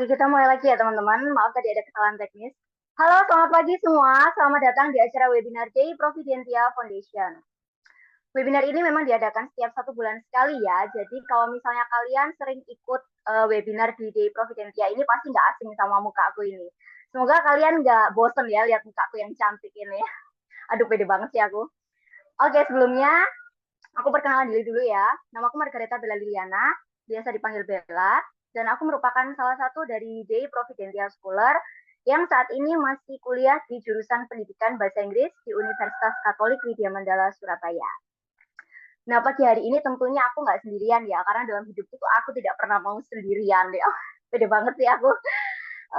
Oke, kita mulai lagi ya teman-teman. Maaf tadi ada kesalahan teknis. Halo, selamat pagi semua. Selamat datang di acara webinar Day Providentia Foundation. Webinar ini memang diadakan setiap 1 bulan sekali ya. Jadi kalau misalnya kalian sering ikut webinar di Day Providentia ini pasti nggak asing sama muka aku ini. Semoga kalian nggak bosen ya lihat muka aku yang cantik ini. Aduh, pede banget sih aku. Oke, sebelumnya aku perkenalan diri dulu ya. Nama aku Margareta Bella Liliana, biasa dipanggil Bella, dan aku merupakan salah satu dari Day Providentia Scholar yang saat ini masih kuliah di jurusan Pendidikan Bahasa Inggris di Universitas Katolik Widya Mandala, Surabaya. Nah, pagi hari ini tentunya aku nggak sendirian ya, karena dalam hidup itu aku tidak pernah mau sendirian deh. Oh, beda banget sih aku.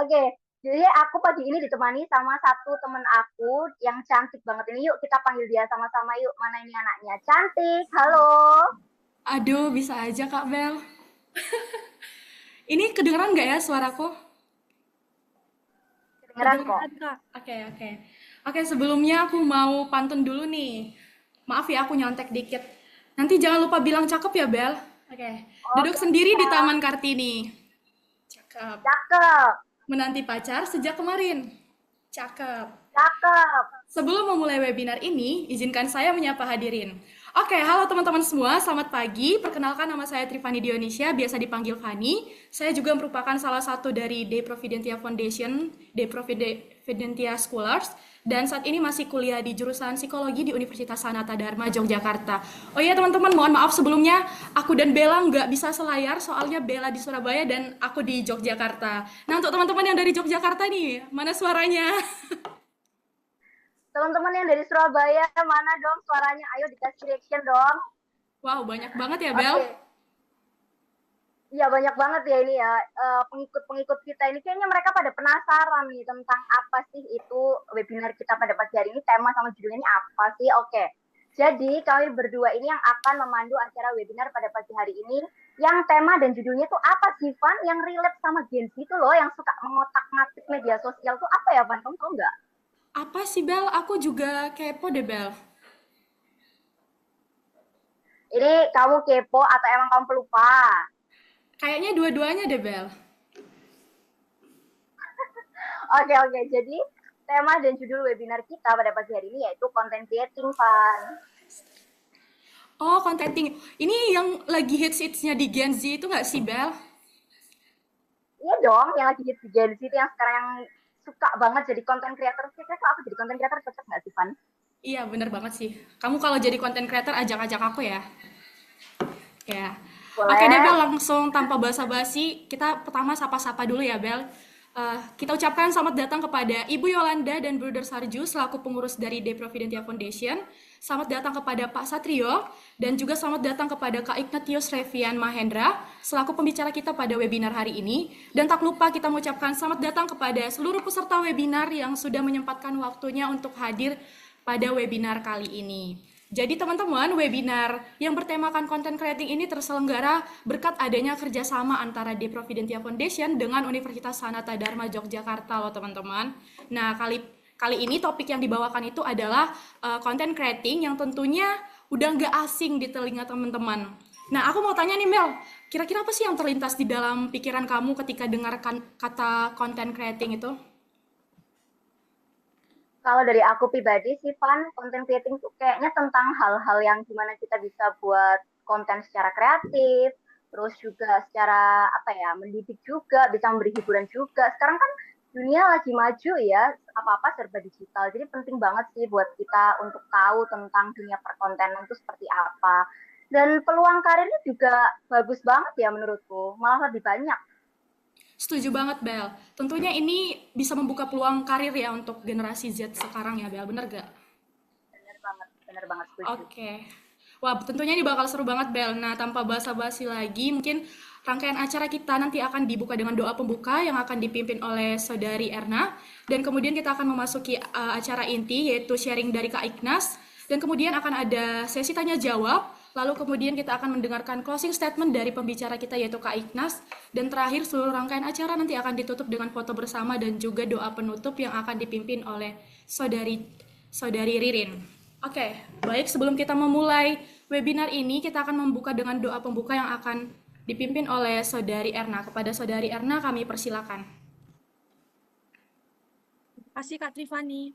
Oke, jadi aku pagi ini ditemani sama satu temen aku yang cantik banget ini. Yuk kita panggil dia sama-sama yuk. Mana ini anaknya? Cantik, halo. Aduh, bisa aja Kak Bel. Ini kedengeran nggak ya suaraku? Kedengeran kok. Kedengeran Kak. Oke. Oke, sebelumnya aku mau pantun dulu nih. Maaf ya aku nyontek dikit. Nanti jangan lupa bilang cakep ya Bel. Oke. Duduk Oke, sendiri di siap. Taman Kartini. Cakep. Cakep, Menanti pacar sejak kemarin. Cakep. cakep. Sebelum memulai webinar ini, izinkan saya menyapa hadirin. Oke, halo teman-teman semua, selamat pagi. Perkenalkan nama saya Trifani Dionisya, biasa dipanggil Fani. Saya juga merupakan salah satu dari De Providentia Foundation, De Providentia Scholars, dan saat ini masih kuliah di jurusan Psikologi di Universitas Sanata Dharma, Yogyakarta. Oh iya teman-teman, mohon maaf sebelumnya, aku dan Bella nggak bisa selayar, soalnya Bella di Surabaya dan aku di Yogyakarta. Nah untuk teman-teman yang dari Yogyakarta nih, mana suaranya? Teman-teman yang dari Surabaya, mana dong suaranya? Ayo dikasih reaction dong. Wow, banyak banget ya Bel. Oke, iya banyak banget ya ini ya pengikut-pengikut kita ini. Kayaknya mereka pada penasaran nih tentang apa sih itu webinar kita pada pagi hari ini. Tema sama judulnya ini apa sih? Oke, jadi kami berdua ini yang akan memandu acara webinar pada pagi hari ini. Yang tema dan judulnya tuh apa sih, Van? Yang relate sama Gen Z itu loh, yang suka mengotak-ngatik media sosial tuh apa ya, Van? Kamu tahu nggak? Apa sih Bel? Aku juga kepo deh Bel. Ini kamu kepo atau emang kamu pelupa? Kayaknya dua-duanya deh Bel. Oke, oke. Jadi tema dan judul webinar kita pada pagi hari ini yaitu content creating, Van. Oh, contenting. Ini yang lagi hits-hitsnya di Gen Z itu nggak sih Bel? Iya dong, yang lagi di Gen Z itu yang sekarang yang suka banget jadi content creator. Kira-kira kalau aku jadi content creator cocok nggak sih, Van? Iya, bener banget sih. Kamu kalau jadi content creator ajak-ajak aku ya. Ya. Oke deh Boleh. Bel, langsung tanpa basa-basi, kita pertama sapa-sapa dulu ya Bel. Kita ucapkan selamat datang kepada Ibu Yolanda dan Bruder Sarju selaku pengurus dari De Providentia Foundation. Selamat datang kepada Pak Satrio dan juga selamat datang kepada Kak Ignatius Revian Mahendra selaku pembicara kita pada webinar hari ini. Dan tak lupa kita mengucapkan selamat datang kepada seluruh peserta webinar yang sudah menyempatkan waktunya untuk hadir pada webinar kali ini. Jadi teman-teman, webinar yang bertemakan content creating ini terselenggara berkat adanya kerjasama antara De Providentia Foundation dengan Universitas Sanata Dharma Yogyakarta loh teman-teman. Nah, kali ini topik yang dibawakan itu adalah content creating yang tentunya udah nggak asing di telinga teman-teman. Nah, aku mau tanya nih Mel, kira-kira apa sih yang terlintas di dalam pikiran kamu ketika dengarkan kata content creating itu? Kalau dari aku pribadi sih, Van, content creating tuh kayaknya tentang hal-hal yang gimana kita bisa buat konten secara kreatif, terus juga secara apa ya, mendidik juga, bisa memberi hiburan juga. Sekarang kan dunia lagi maju ya, apa-apa serba digital. Jadi penting banget sih buat kita untuk tahu tentang dunia perkontenan itu seperti apa. Dan peluang karirnya juga bagus banget ya menurutku, malah lebih banyak. Setuju banget, Bel. Tentunya ini bisa membuka peluang karir ya untuk generasi Z sekarang ya, Bel. Bener gak? Bener banget setuju. Oke. Wah, tentunya ini bakal seru banget, Bel. Nah, tanpa basa-basi lagi, mungkin rangkaian acara kita nanti akan dibuka dengan doa pembuka yang akan dipimpin oleh Saudari Erna. Dan kemudian kita akan memasuki acara inti, yaitu sharing dari Kak Ignas. Dan kemudian akan ada sesi tanya-jawab. Lalu kemudian kita akan mendengarkan closing statement dari pembicara kita, yaitu Kak Ignas. Dan terakhir, seluruh rangkaian acara nanti akan ditutup dengan foto bersama dan juga doa penutup yang akan dipimpin oleh Saudari Ririn. Oke, baik sebelum kita memulai webinar ini, kita akan membuka dengan doa pembuka yang akan dipimpin oleh Saudari Erna. Kepada Saudari Erna kami persilakan. Terima kasih Kak Trifani.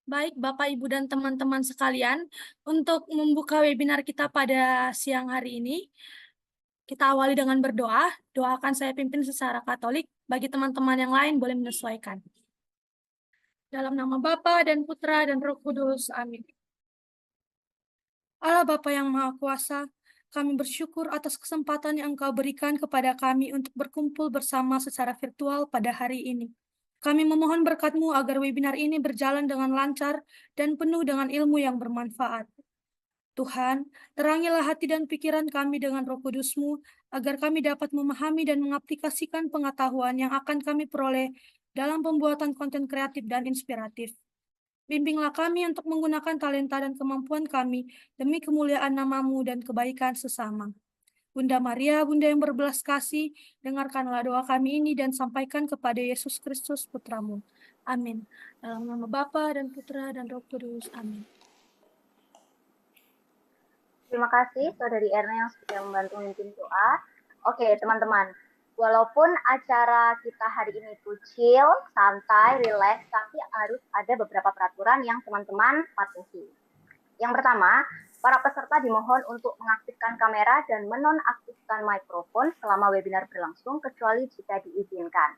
Baik Bapak, Ibu, dan teman-teman sekalian, untuk membuka webinar kita pada siang hari ini, kita awali dengan berdoa. Doa akan saya pimpin secara Katolik, bagi teman-teman yang lain boleh menyesuaikan. Dalam nama Bapa dan Putra dan Roh Kudus, amin. Allah Bapa yang Maha Kuasa, kami bersyukur atas kesempatan yang Engkau berikan kepada kami untuk berkumpul bersama secara virtual pada hari ini. Kami memohon berkat-Mu agar webinar ini berjalan dengan lancar dan penuh dengan ilmu yang bermanfaat. Tuhan, terangilah hati dan pikiran kami dengan Roh Kudus-Mu, agar kami dapat memahami dan mengaplikasikan pengetahuan yang akan kami peroleh dalam pembuatan konten kreatif dan inspiratif. Bimbinglah kami untuk menggunakan talenta dan kemampuan kami demi kemuliaan nama-Mu dan kebaikan sesama. Bunda Maria, Bunda yang berbelas kasih, dengarkanlah doa kami ini dan sampaikan kepada Yesus Kristus, Putra-Mu. Amin. Dalam nama Bapa dan Putra dan Roh Kudus. Amin. Terima kasih Saudari Erna yang sudah membantu memimpin doa. Oke, teman-teman. Walaupun acara kita hari ini tuh chill, santai, relax, tapi harus ada beberapa peraturan yang teman-teman patuhi. Yang pertama, para peserta dimohon untuk mengaktifkan kamera dan menonaktifkan mikrofon selama webinar berlangsung, kecuali jika diizinkan.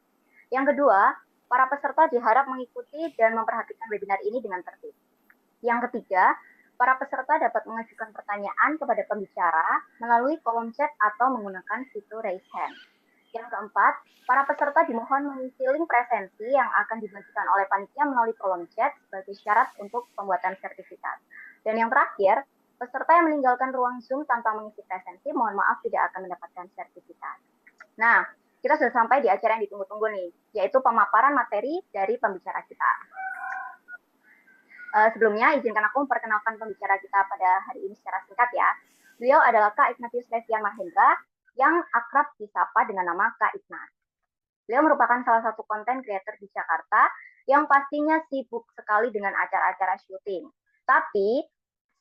Yang kedua, para peserta diharap mengikuti dan memperhatikan webinar ini dengan tertib. Yang ketiga, para peserta dapat mengajukan pertanyaan kepada pembicara melalui kolom chat atau menggunakan fitur raise hand. Yang keempat, para peserta dimohon mengisi link presensi yang akan dibagikan oleh panitia melalui kolom chat sebagai syarat untuk pembuatan sertifikat. Dan yang terakhir, peserta yang meninggalkan ruang Zoom tanpa mengisi presensi, mohon maaf tidak akan mendapatkan sertifikat. Nah, kita sudah sampai di acara yang ditunggu-tunggu nih, yaitu pemaparan materi dari pembicara kita. Sebelumnya, izinkan aku memperkenalkan pembicara kita pada hari ini secara singkat ya. Beliau adalah Kak Ignatius Revian Mahendra, yang akrab disapa dengan nama Kak Ignas. Beliau merupakan salah satu konten creator di Jakarta yang pastinya sibuk sekali dengan acara-acara syuting. Tapi,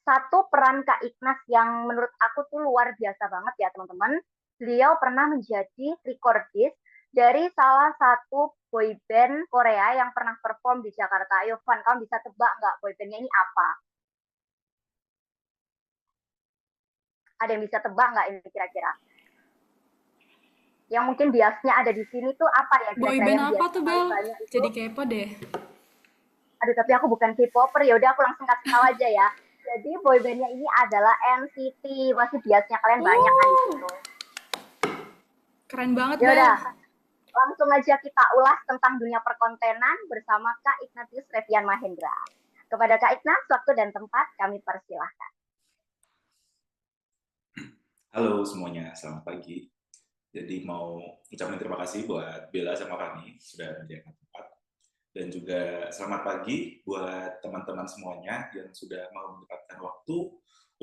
satu peran Kak Ignas yang menurut aku tuh luar biasa banget ya teman-teman. Beliau pernah menjadi recordist dari salah satu boyband Korea yang pernah perform di Jakarta. Ayo Van, kamu bisa tebak nggak boybandnya ini apa? Ada yang bisa tebak nggak ini kira-kira? Yang mungkin biasnya ada di sini tuh apa ya? Boyband apa tuh, Bel? Jadi kepo deh. Aduh, tapi aku bukan K-popper, ya udah aku langsung kasih tahu aja ya. Jadi boybandnya ini adalah NCT. Masih biasanya kalian banyak kan di situ. Keren banget, Ya Bel. udah, langsung aja kita ulas tentang dunia perkontenan bersama Kak Ignatius Revian Mahendra. Kepada Kak Ignas, waktu dan tempat kami persilahkan. Halo semuanya, selamat pagi. Jadi mau ucapin terima kasih buat Bella sama Fani sudah menyediakan tempat. Dan juga selamat pagi buat teman-teman semuanya yang sudah mau menyempatkan waktu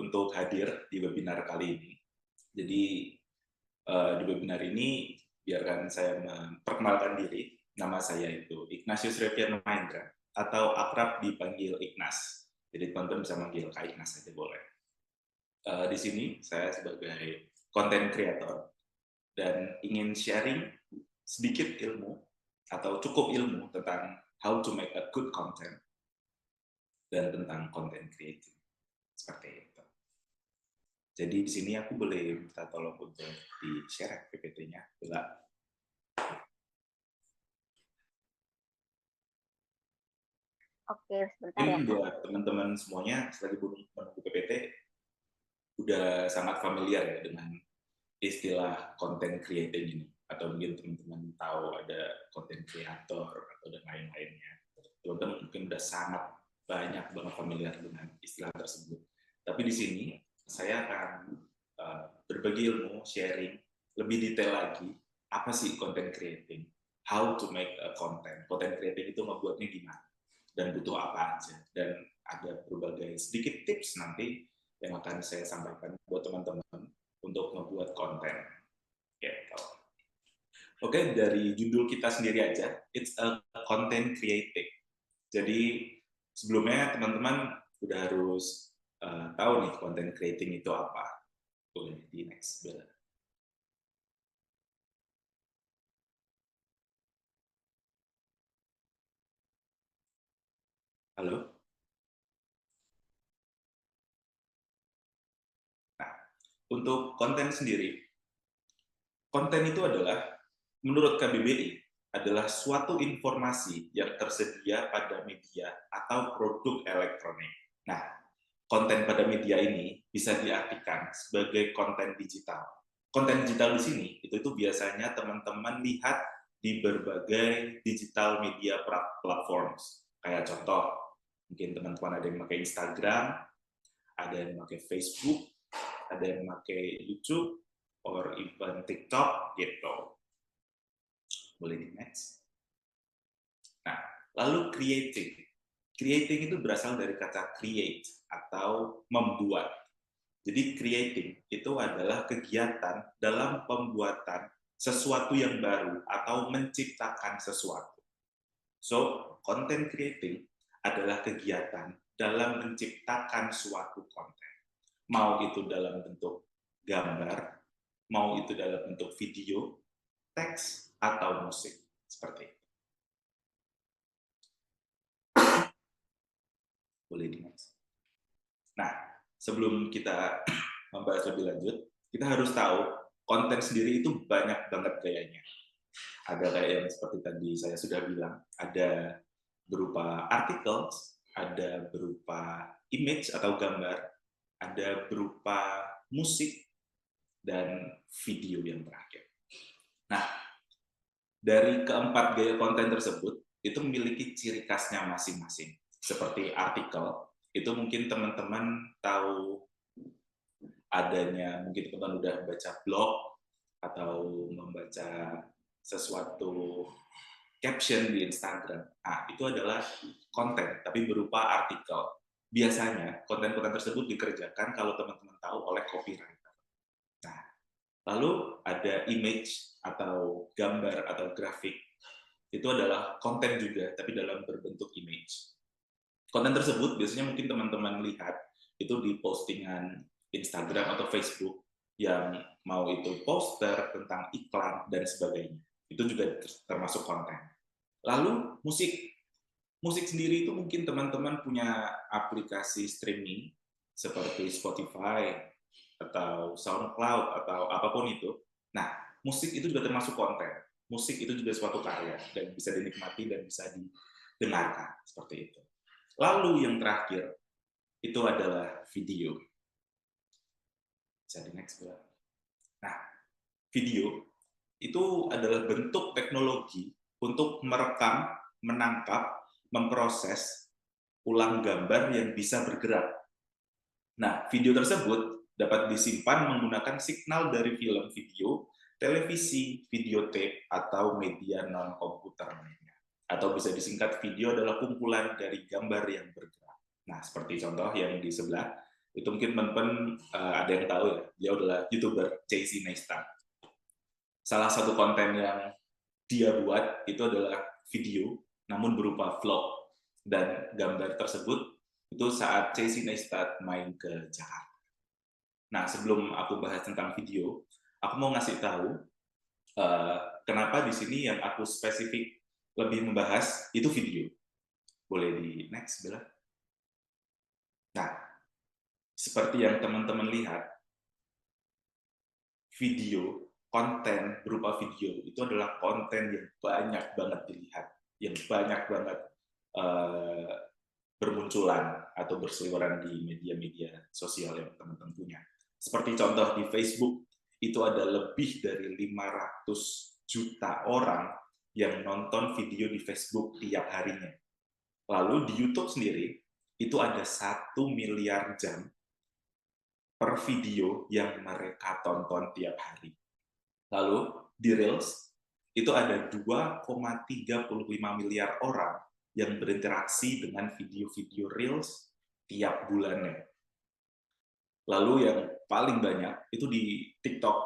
untuk hadir di webinar kali ini. Jadi di webinar ini biarkan saya memperkenalkan diri. Nama saya itu Ignatius Revian Mahendra atau akrab dipanggil Ignas. Jadi teman-teman bisa manggil Kak Ignas saja boleh. Di sini saya sebagai content creator dan ingin sharing sedikit ilmu atau cukup ilmu tentang how to make a good content dan tentang content creating. Seperti itu. Jadi di sini aku boleh minta tolong untuk di-share PPT-nya. Bila Oke, sebentar ya. buat teman-teman semuanya selagi menunggu PPT udah sangat familiar ya dengan istilah content creating ini, atau mungkin teman-teman tahu ada content creator atau dan lain-lainnya. Teman-teman mungkin udah sangat banyak banget familiar dengan istilah tersebut. Tapi di sini saya akan berbagi ilmu, sharing lebih detail lagi apa sih content creating, how to make a content creating itu ngebuatnya gimana dan butuh apa aja, dan ada berbagai sedikit tips nanti yang akan saya sampaikan buat teman-teman untuk membuat konten. Gitu. Oke, dari judul kita sendiri aja, it's a content creating. Jadi sebelumnya teman-teman udah harus tahu nih content creating itu apa. Boleh di next. Halo? Nah, untuk konten sendiri, konten itu adalah, menurut KBBI, adalah suatu informasi yang tersedia pada media atau produk elektronik. Nah, konten pada media ini bisa diartikan sebagai konten digital. Konten digital di sini itu biasanya teman-teman lihat di berbagai digital media platforms. Kayak contoh, mungkin teman-teman ada yang pakai Instagram, ada yang pakai Facebook, ada yang pakai YouTube, or even TikTok, gitu. Boleh di next. Nah, lalu creating. Creating itu berasal dari kata create atau membuat. Jadi creating itu adalah kegiatan dalam pembuatan sesuatu yang baru atau menciptakan sesuatu. So, content creating adalah kegiatan dalam menciptakan suatu konten. Mau itu dalam bentuk gambar, mau itu dalam bentuk video, teks, atau musik. Seperti itu. Boleh di next. Nah, sebelum kita membahas lebih lanjut, kita harus tahu konten sendiri itu banyak banget gayanya. Ada kayak yang seperti tadi saya sudah bilang, ada berupa artikel, ada berupa image atau gambar, ada berupa musik, dan video yang terakhir. Nah, dari keempat gaya konten tersebut, itu memiliki ciri khasnya masing-masing. Seperti artikel, itu mungkin teman-teman tahu adanya, mungkin teman-teman udah baca blog, atau membaca sesuatu caption di Instagram. Nah, itu adalah konten, tapi berupa artikel. Biasanya, konten-konten tersebut dikerjakan kalau teman-teman tahu oleh copywriter. Nah, lalu ada image atau gambar atau grafik. Itu adalah konten juga, tapi dalam berbentuk image. Konten tersebut biasanya mungkin teman-teman lihat itu di postingan Instagram atau Facebook yang mau itu poster tentang iklan dan sebagainya. Itu juga termasuk konten. Lalu musik. Musik sendiri itu mungkin teman-teman punya aplikasi streaming seperti Spotify atau SoundCloud atau apapun itu. Nah, musik itu juga termasuk konten. Musik itu juga suatu karya dan bisa dinikmati dan bisa didengarkan seperti itu. Lalu yang terakhir itu adalah video. Bisa di next. Nah, video itu adalah bentuk teknologi untuk merekam, menangkap, memproses ulang gambar yang bisa bergerak. Nah, video tersebut dapat disimpan menggunakan signal dari film video, televisi, videotape, atau media non-komputer lainnya. Atau bisa disingkat, video adalah kumpulan dari gambar yang bergerak. Nah, seperti contoh yang di sebelah, itu mungkin teman-teman ada yang tahu ya, dia adalah YouTuber Casey Neistat. Salah satu konten yang dia buat itu adalah video, namun berupa vlog. Dan gambar tersebut itu saat Casey Neistat main ke Jakarta. Nah, sebelum aku bahas tentang video, aku mau ngasih tahu kenapa di sini yang aku spesifik lebih membahas itu video. Boleh di next, Bella? Nah, seperti yang teman-teman lihat, video, konten berupa video, itu adalah konten yang banyak banget dilihat, yang banyak banget bermunculan atau berseliweran di media-media sosial yang teman-teman punya. Seperti contoh di Facebook, itu ada lebih dari 500 juta orang yang nonton video di Facebook tiap harinya. Lalu di YouTube sendiri, itu ada 1 miliar jam per video yang mereka tonton tiap hari. Lalu di Reels, itu ada 2,35 miliar orang yang berinteraksi dengan video-video Reels tiap bulannya. Lalu yang paling banyak itu di TikTok,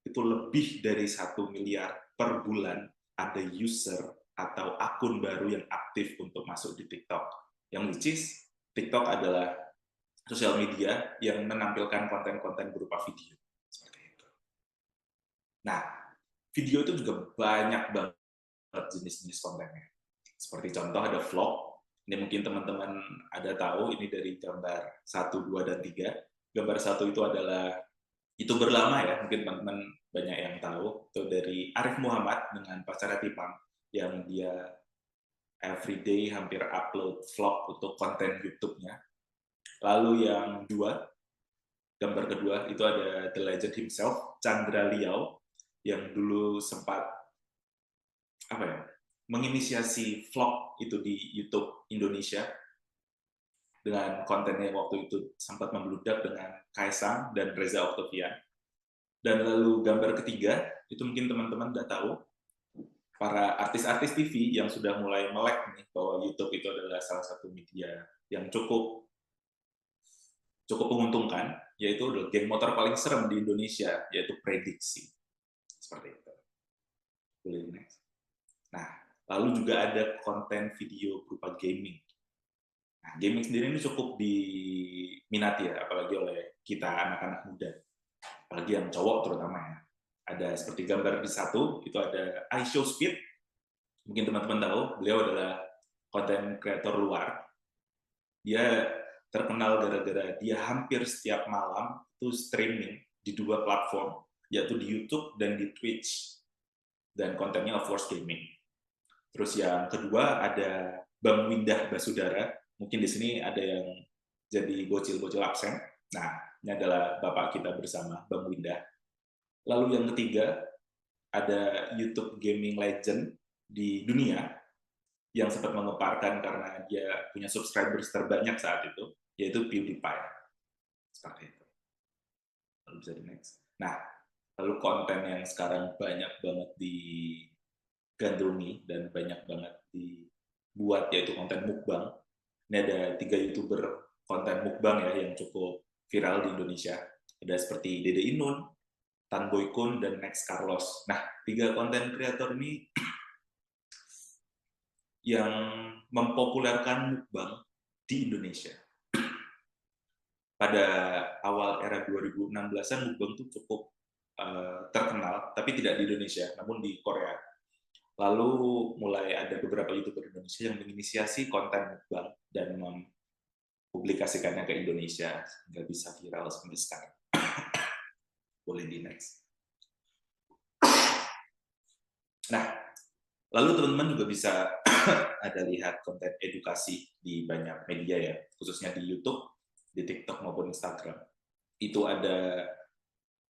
itu lebih dari 1 miliar per bulan ada user atau akun baru yang aktif untuk masuk di TikTok. Yang which is, TikTok adalah sosial media yang menampilkan konten-konten berupa video. Seperti itu. Nah, video itu juga banyak banget jenis-jenis kontennya. Seperti contoh ada vlog, Ini mungkin teman-teman ada tahu, ini dari gambar 1, 2, dan 3. Gambar 1 itu adalah YouTuber lama ya, mungkin teman-teman banyak yang tahu. Itu dari Arif Muhammad dengan pacarnya Tipang, yang dia everyday hampir upload vlog untuk konten YouTube-nya. Lalu yang gambar kedua, itu ada The Legend himself, Chandra Liao, yang dulu sempat menginisiasi vlog itu di YouTube Indonesia dengan kontennya waktu itu sempat membludak dengan Kaisang dan Reza Octavian. Dan lalu gambar ketiga, itu mungkin teman-teman udah tahu, para artis-artis TV yang sudah mulai melek nih bahwa YouTube itu adalah salah satu media yang cukup menguntungkan, yaitu adalah geng motor paling serem di Indonesia, yaitu Prediksi. Seperti itu. Boleh di next. Nah, lalu juga ada konten video berupa gaming. Nah, gaming sendiri ini cukup diminati ya, apalagi oleh kita anak-anak muda. Apalagi yang cowok terutama ya. Ada seperti gambar di 1, itu ada iShowSpeed. Mungkin teman-teman tahu, beliau adalah konten kreator luar. Dia terkenal gara-gara dia hampir setiap malam itu streaming di 2 platform, yaitu di YouTube dan di Twitch. Dan kontennya of course gaming. Terus yang kedua ada Bang Windah Basudara. Mungkin di sini ada yang jadi bocil-bocil absen. Nah, ini adalah bapak kita bersama, Bang Windah. Lalu yang ketiga ada YouTube gaming legend di dunia yang sempat mengeparkan karena dia punya subscribers terbanyak saat itu, yaitu PewDiePie. Seperti itu. Lalu bisa di next. Nah, lalu konten yang sekarang banyak banget digandrungi dan banyak banget dibuat, yaitu konten mukbang. Ini ada 3 YouTuber konten mukbang ya yang cukup viral di Indonesia. Ada seperti Dede Inun, Tan Boy Kun, dan Next Carlos. Nah, 3 konten kreator ini yang mempopulerkan mukbang di Indonesia. Pada awal era 2016-an, mukbang itu cukup terkenal, tapi tidak di Indonesia, namun di Korea. Lalu mulai ada beberapa YouTuber Indonesia yang menginisiasi konten mukbang dan mempublikasikannya ke Indonesia, sehingga bisa viral sampai sekarang. Boleh di next. Nah, lalu teman-teman juga bisa ada lihat konten edukasi di banyak media ya, khususnya di YouTube, di TikTok maupun Instagram. Itu ada,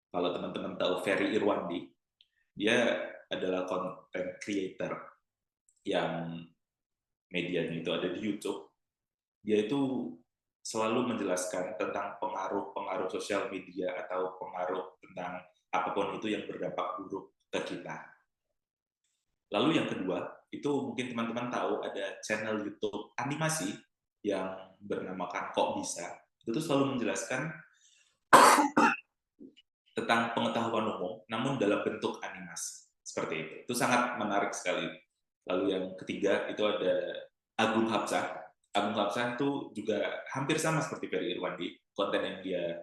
kalau teman-teman tahu Ferry Irwandi, dia adalah content creator yang medianya itu ada di YouTube. Dia itu selalu menjelaskan tentang pengaruh sosial media atau pengaruh tentang apapun itu yang berdampak buruk ke kita. Lalu yang kedua, itu mungkin teman-teman tahu ada channel YouTube animasi yang bernamakan Kok Bisa. Itu selalu menjelaskan tentang pengetahuan umum, namun dalam bentuk animasi. Seperti itu. Itu sangat menarik sekali. Lalu yang ketiga, itu ada Agung Hapsah. Agung Hapsah itu juga hampir sama seperti Ferry Irwandi. Konten yang dia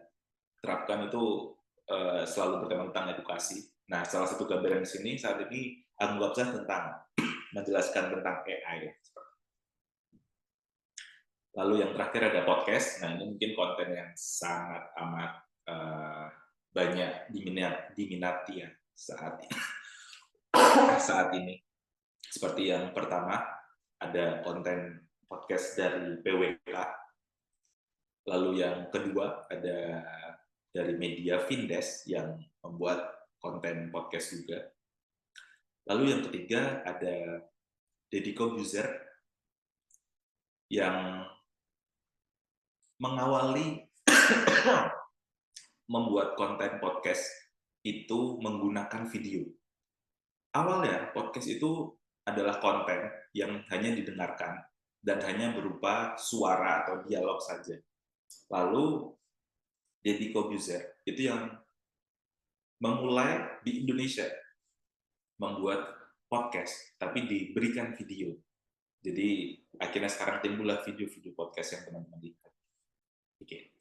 terapkan itu selalu bertema tentang edukasi. Nah, salah satu gambaran di sini, saat ini Agung Hapsah tentang menjelaskan tentang AI. Lalu yang terakhir ada podcast. Nah, ini mungkin konten yang sangat amat banyak diminati ya saat ini. Seperti yang pertama, ada konten podcast dari PWK. Lalu yang kedua, ada dari media Vindes yang membuat konten podcast juga. Lalu yang ketiga, ada Deddy Corbuzier yang mengawali membuat konten podcast itu menggunakan video. Awalnya, podcast itu adalah konten yang hanya didengarkan dan hanya berupa suara atau dialog saja. Lalu, Deddy Corbuzier itu yang memulai di Indonesia membuat podcast, tapi diberikan video. Jadi, akhirnya sekarang timbullah video-video podcast yang teman-teman lihat. Oke.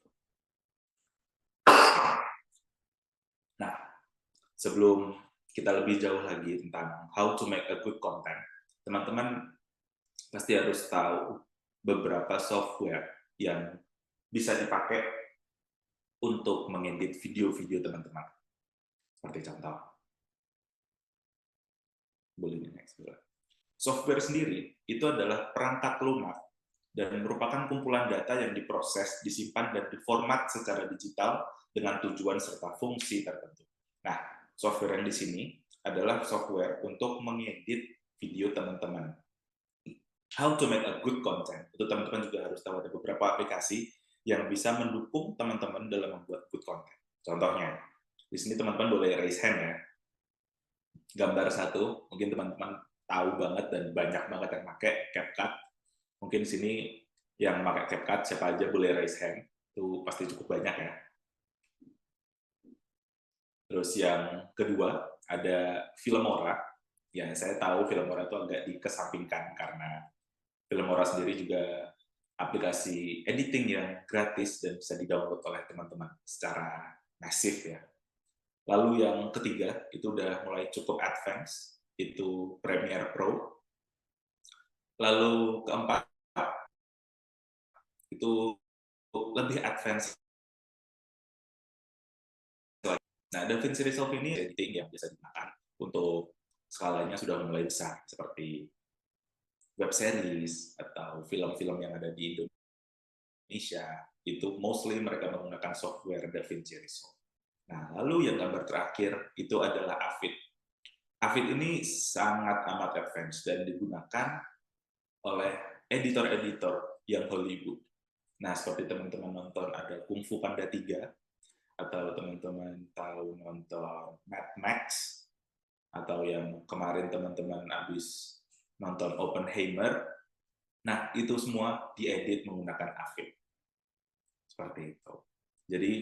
Nah, sebelum kita lebih jauh lagi tentang how to make a good content, teman-teman pasti harus tahu beberapa software yang bisa dipakai untuk mengedit video-video teman-teman. Seperti contoh. Boleh next. Software sendiri itu adalah perangkat lunak dan merupakan kumpulan data yang diproses, disimpan, dan diformat secara digital dengan tujuan serta fungsi tertentu. Nah, software yang di sini adalah software untuk mengedit video teman-teman. How to make a good content. Itu teman-teman juga harus tahu ada beberapa aplikasi yang bisa mendukung teman-teman dalam membuat good content. Contohnya, di sini teman-teman boleh raise hand ya. Gambar satu, mungkin teman-teman tahu banget dan banyak banget yang pakai CapCut. Mungkin di sini yang pakai CapCut siapa aja boleh raise hand. Itu pasti cukup banyak ya. Terus yang kedua ada Filmora. Ya, saya tahu Filmora itu agak dikesampingkan karena Filmora sendiri juga aplikasi editing yang gratis dan bisa di-download oleh teman-teman secara masif ya. Lalu yang ketiga, itu udah mulai cukup advance, itu Premiere Pro. Lalu keempat, itu lebih advance. Nah, DaVinci Resolve ini editing yang bisa digunakan untuk skalanya sudah mulai besar, seperti web series atau film-film yang ada di Indonesia, itu mostly mereka menggunakan software DaVinci Resolve. Nah, lalu yang gambar terakhir itu adalah Avid. Avid ini sangat amat advance dan digunakan oleh editor-editor yang Hollywood. Nah, seperti teman-teman nonton ada Kung Fu Panda 3, atau teman-teman tahu nonton Mad Max, atau yang kemarin teman-teman habis nonton Oppenheimer. Nah, itu semua diedit menggunakan Avid. Seperti itu. Jadi,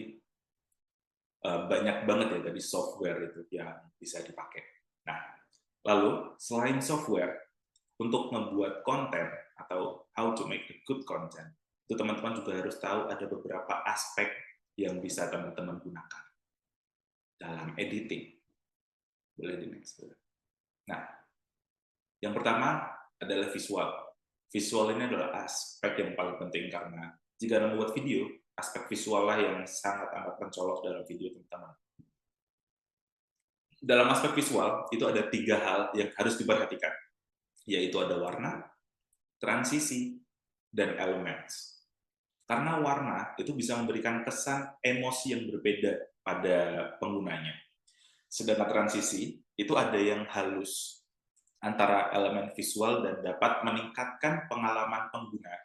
banyak banget ya dari software itu yang bisa dipakai. Nah, lalu selain software, untuk membuat konten atau how to make a good content, itu teman-teman juga harus tahu ada beberapa aspek yang bisa teman-teman gunakan dalam editing. Boleh di next. Nah, yang pertama adalah visual. Visual ini adalah aspek yang paling penting karena jika membuat video, aspek visual lah yang sangat amat mencolok dalam video teman-teman. Dalam aspek visual, itu ada 3 hal yang harus diperhatikan, yaitu ada warna, transisi, dan elements. Karena warna itu bisa memberikan kesan emosi yang berbeda pada penggunanya. Sedangkan transisi, itu ada yang halus antara elemen visual dan dapat meningkatkan pengalaman pengguna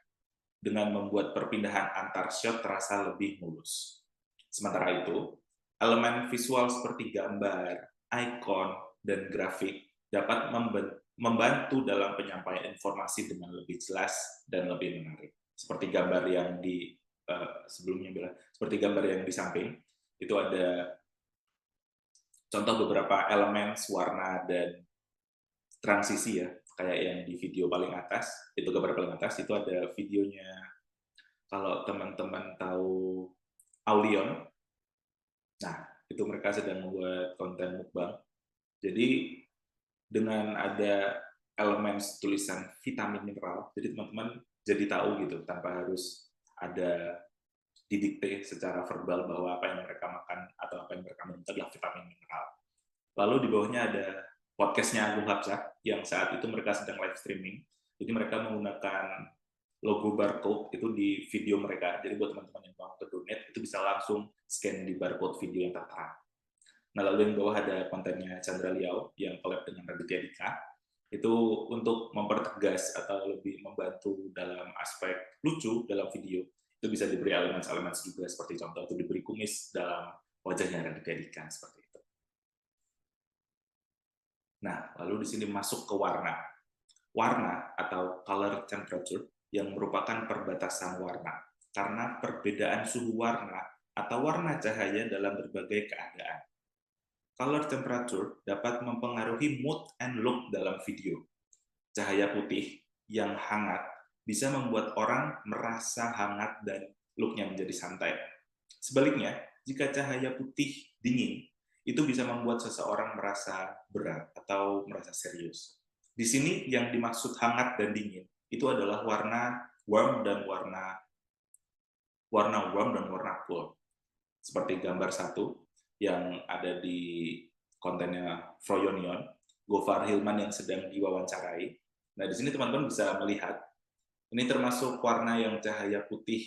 dengan membuat perpindahan antar shot terasa lebih mulus. Sementara itu, elemen visual seperti gambar, icon, dan grafik dapat membantu dalam penyampaian informasi dengan lebih jelas dan lebih menarik. Seperti gambar yang di sebelumnya, seperti gambar yang di samping, itu ada contoh beberapa elemen warna dan transisi ya, kayak yang di video paling atas, itu gambar paling atas, itu ada videonya, kalau teman-teman tahu Aulion, nah itu mereka sedang membuat konten mukbang, jadi dengan ada elemen tulisan vitamin mineral, jadi teman-teman jadi tahu gitu, tanpa harus ada didikte secara verbal bahwa apa yang mereka makan atau apa yang mereka minum adalah vitamin mineral. Lalu di bawahnya ada podcastnya Agung Hapsah, yang saat itu mereka sedang live streaming. Jadi mereka menggunakan logo barcode itu di video mereka. Jadi buat teman-teman yang mau ke donate, itu bisa langsung scan di barcode video yang tertera. Nah, lalu yang bawah ada kontennya Chandra Liao, yang collab dengan Raditya Dika. Itu untuk mempertegas atau lebih membantu dalam aspek lucu dalam video. Itu bisa diberi elemen-elemen juga, seperti contoh itu diberi kumis dalam wajahnya Raditya Dika, seperti itu. Nah, lalu di sini masuk ke warna. Warna atau color temperature yang merupakan perbatasan warna. Karena perbedaan suhu warna atau warna cahaya dalam berbagai keadaan. Color temperature dapat mempengaruhi mood and look dalam video. Cahaya putih yang hangat bisa membuat orang merasa hangat dan look-nya menjadi santai. Sebaliknya, jika cahaya putih dingin, itu bisa membuat seseorang merasa berat atau merasa serius. Di sini yang dimaksud hangat dan dingin, itu adalah warna warm dan warna warm dan warna cool. Seperti gambar 1 yang ada di kontennya Froyonion, Gofar Hilman yang sedang diwawancarai. Nah, di sini teman-teman bisa melihat, ini termasuk warna yang cahaya putih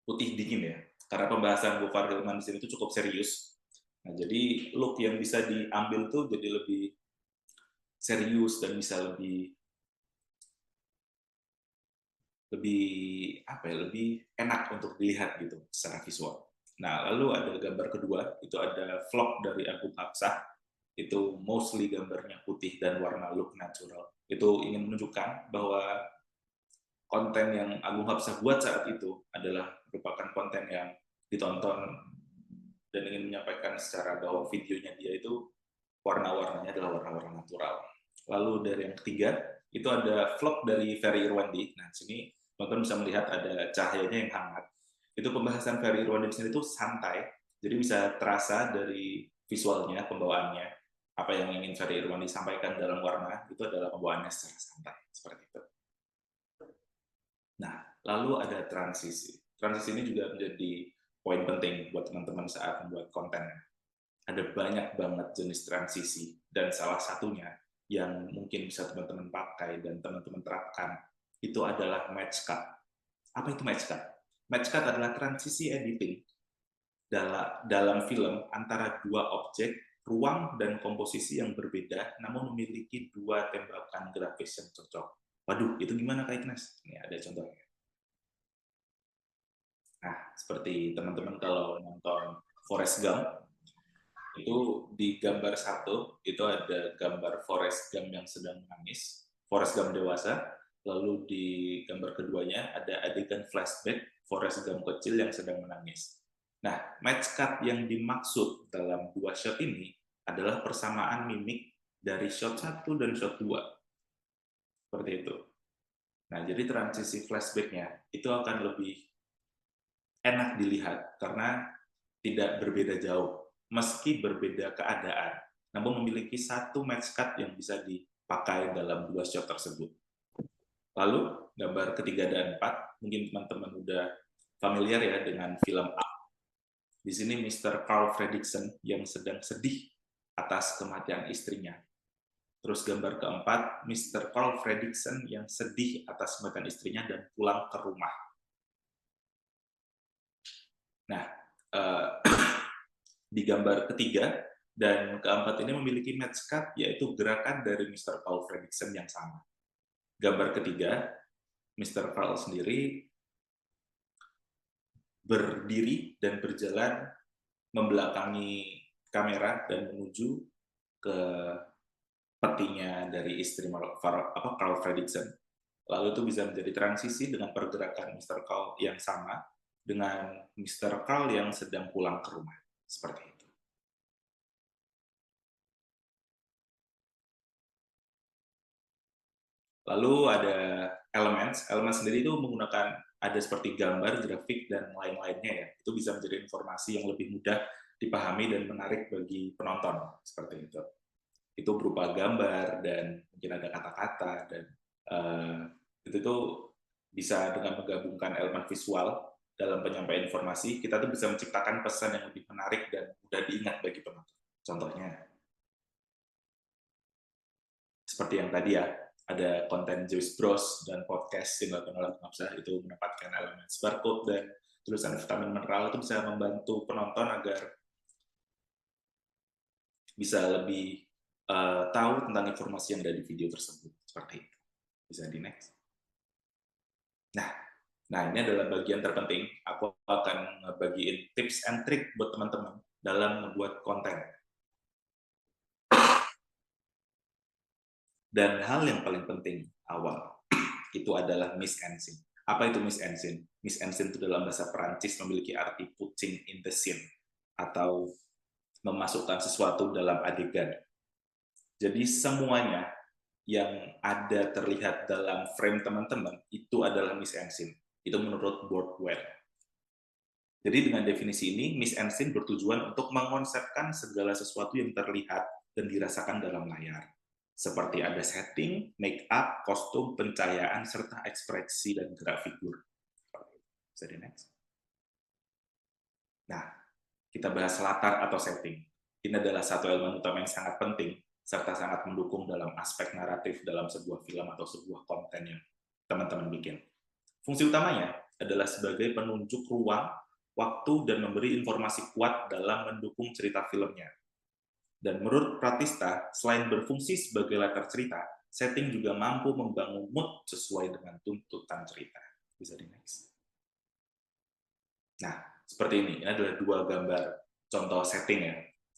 dingin ya, karena pembahasan Gofar Hilman di sini itu cukup serius. Nah, jadi look yang bisa diambil tuh jadi lebih serius dan bisa lebih lebih enak untuk dilihat gitu secara visual. Nah, lalu ada gambar kedua, itu ada vlog dari Agung Hapsah, itu mostly gambarnya putih dan warna look natural. Itu ingin menunjukkan bahwa konten yang Agung Hapsah buat saat itu adalah merupakan konten yang ditonton dan ingin menyampaikan secara bahwa videonya dia itu warna-warnanya adalah warna-warna natural. Lalu dari yang ketiga, itu ada vlog dari Ferry Irwandi. Nah, sini teman-teman bisa melihat ada cahayanya yang hangat. Itu pembahasan Ferry Irwandi di sini itu santai, jadi bisa terasa dari visualnya, pembawaannya, apa yang ingin Ferry Irwandi sampaikan dalam warna, itu adalah pembawaannya secara santai, seperti itu. Nah, lalu ada transisi. Transisi ini juga menjadi poin penting buat teman-teman saat membuat konten. Ada banyak banget jenis transisi, dan salah satunya yang mungkin bisa teman-teman pakai dan teman-teman terapkan, itu adalah match cut. Apa itu match cut? Match cut adalah transisi editing dalam film antara dua objek, ruang dan komposisi yang berbeda, namun memiliki dua tembakan grafis yang cocok. Waduh, itu gimana Kak Ignas? Ini ada contohnya. Nah, seperti teman-teman kalau nonton Forrest Gump, itu di gambar 1, itu ada gambar Forrest Gump yang sedang menangis, Forrest Gump dewasa, lalu di gambar keduanya ada adegan flashback, Forrest Gump kecil yang sedang menangis. Nah, match cut yang dimaksud dalam dua shot ini adalah persamaan mimik dari shot 1 dan shot 2. Seperti itu. Nah, jadi transisi flashback-nya itu akan lebih enak dilihat karena tidak berbeda jauh, meski berbeda keadaan, namun memiliki satu match cut yang bisa dipakai dalam dua shot tersebut. Lalu, gambar ketiga dan 4, mungkin teman-teman udah familiar ya dengan film Up. Di sini Mr. Carl Fredricksen yang sedang sedih atas kematian istrinya. Terus gambar keempat, Mr. Carl Fredricksen yang sedih atas kematian istrinya dan pulang ke rumah. Nah, di gambar ketiga dan keempat ini memiliki match cut, yaitu gerakan dari Mr. Carl Fredricksen yang sama. Gambar ketiga, Mr. Carl sendiri berdiri dan berjalan membelakangi kamera dan menuju ke petinya dari istri Carl Fredricksen. Lalu itu bisa menjadi transisi dengan pergerakan Mr. Carl yang sama dengan Mr. Carl yang sedang pulang ke rumah. Seperti itu. Lalu ada Elements. Elements sendiri itu menggunakan ada seperti gambar, grafik, dan lain-lainnya ya. Itu bisa menjadi informasi yang lebih mudah dipahami dan menarik bagi penonton. Seperti itu. Itu berupa gambar dan mungkin ada kata-kata dan itu tuh bisa dengan menggabungkan elemen visual dalam penyampaian informasi, kita tuh bisa menciptakan pesan yang lebih menarik dan mudah diingat bagi penonton. Contohnya, seperti yang tadi ya, ada konten Joyce Bros dan podcast yang dilakukan oleh Hapsah itu menempatkan elemen barcode dan tulisan vitamin mineral itu bisa membantu penonton agar bisa lebih tahu tentang informasi yang ada di video tersebut. Seperti itu. Bisa di next. Nah, ini adalah bagian terpenting. Aku akan ngebagiin tips and trick buat teman-teman dalam membuat konten. Dan hal yang paling penting awal itu adalah mise en scene. Apa itu mise en scene? Mise en scene itu dalam bahasa Perancis memiliki arti putting in the scene atau memasukkan sesuatu dalam adegan. Jadi semuanya yang ada terlihat dalam frame teman-teman itu adalah mise en scene. Itu menurut Boardwell. Jadi dengan definisi ini, mise en scene bertujuan untuk mengonsepkan segala sesuatu yang terlihat dan dirasakan dalam layar. seperti ada setting, make up, kostum, pencahayaan, serta ekspresi dan gerak figur. Bisa di next. Nah, kita bahas latar atau setting. Ini adalah satu elemen utama yang sangat penting, serta sangat mendukung dalam aspek naratif dalam sebuah film atau sebuah konten yang teman-teman bikin. Fungsi utamanya adalah sebagai penunjuk ruang, waktu, dan memberi informasi kuat dalam mendukung cerita filmnya. Dan menurut Pratista, selain berfungsi sebagai latar cerita, setting juga mampu membangun mood sesuai dengan tuntutan cerita. Bisa di next. Nah, seperti ini. Ini adalah dua gambar contoh setting ya.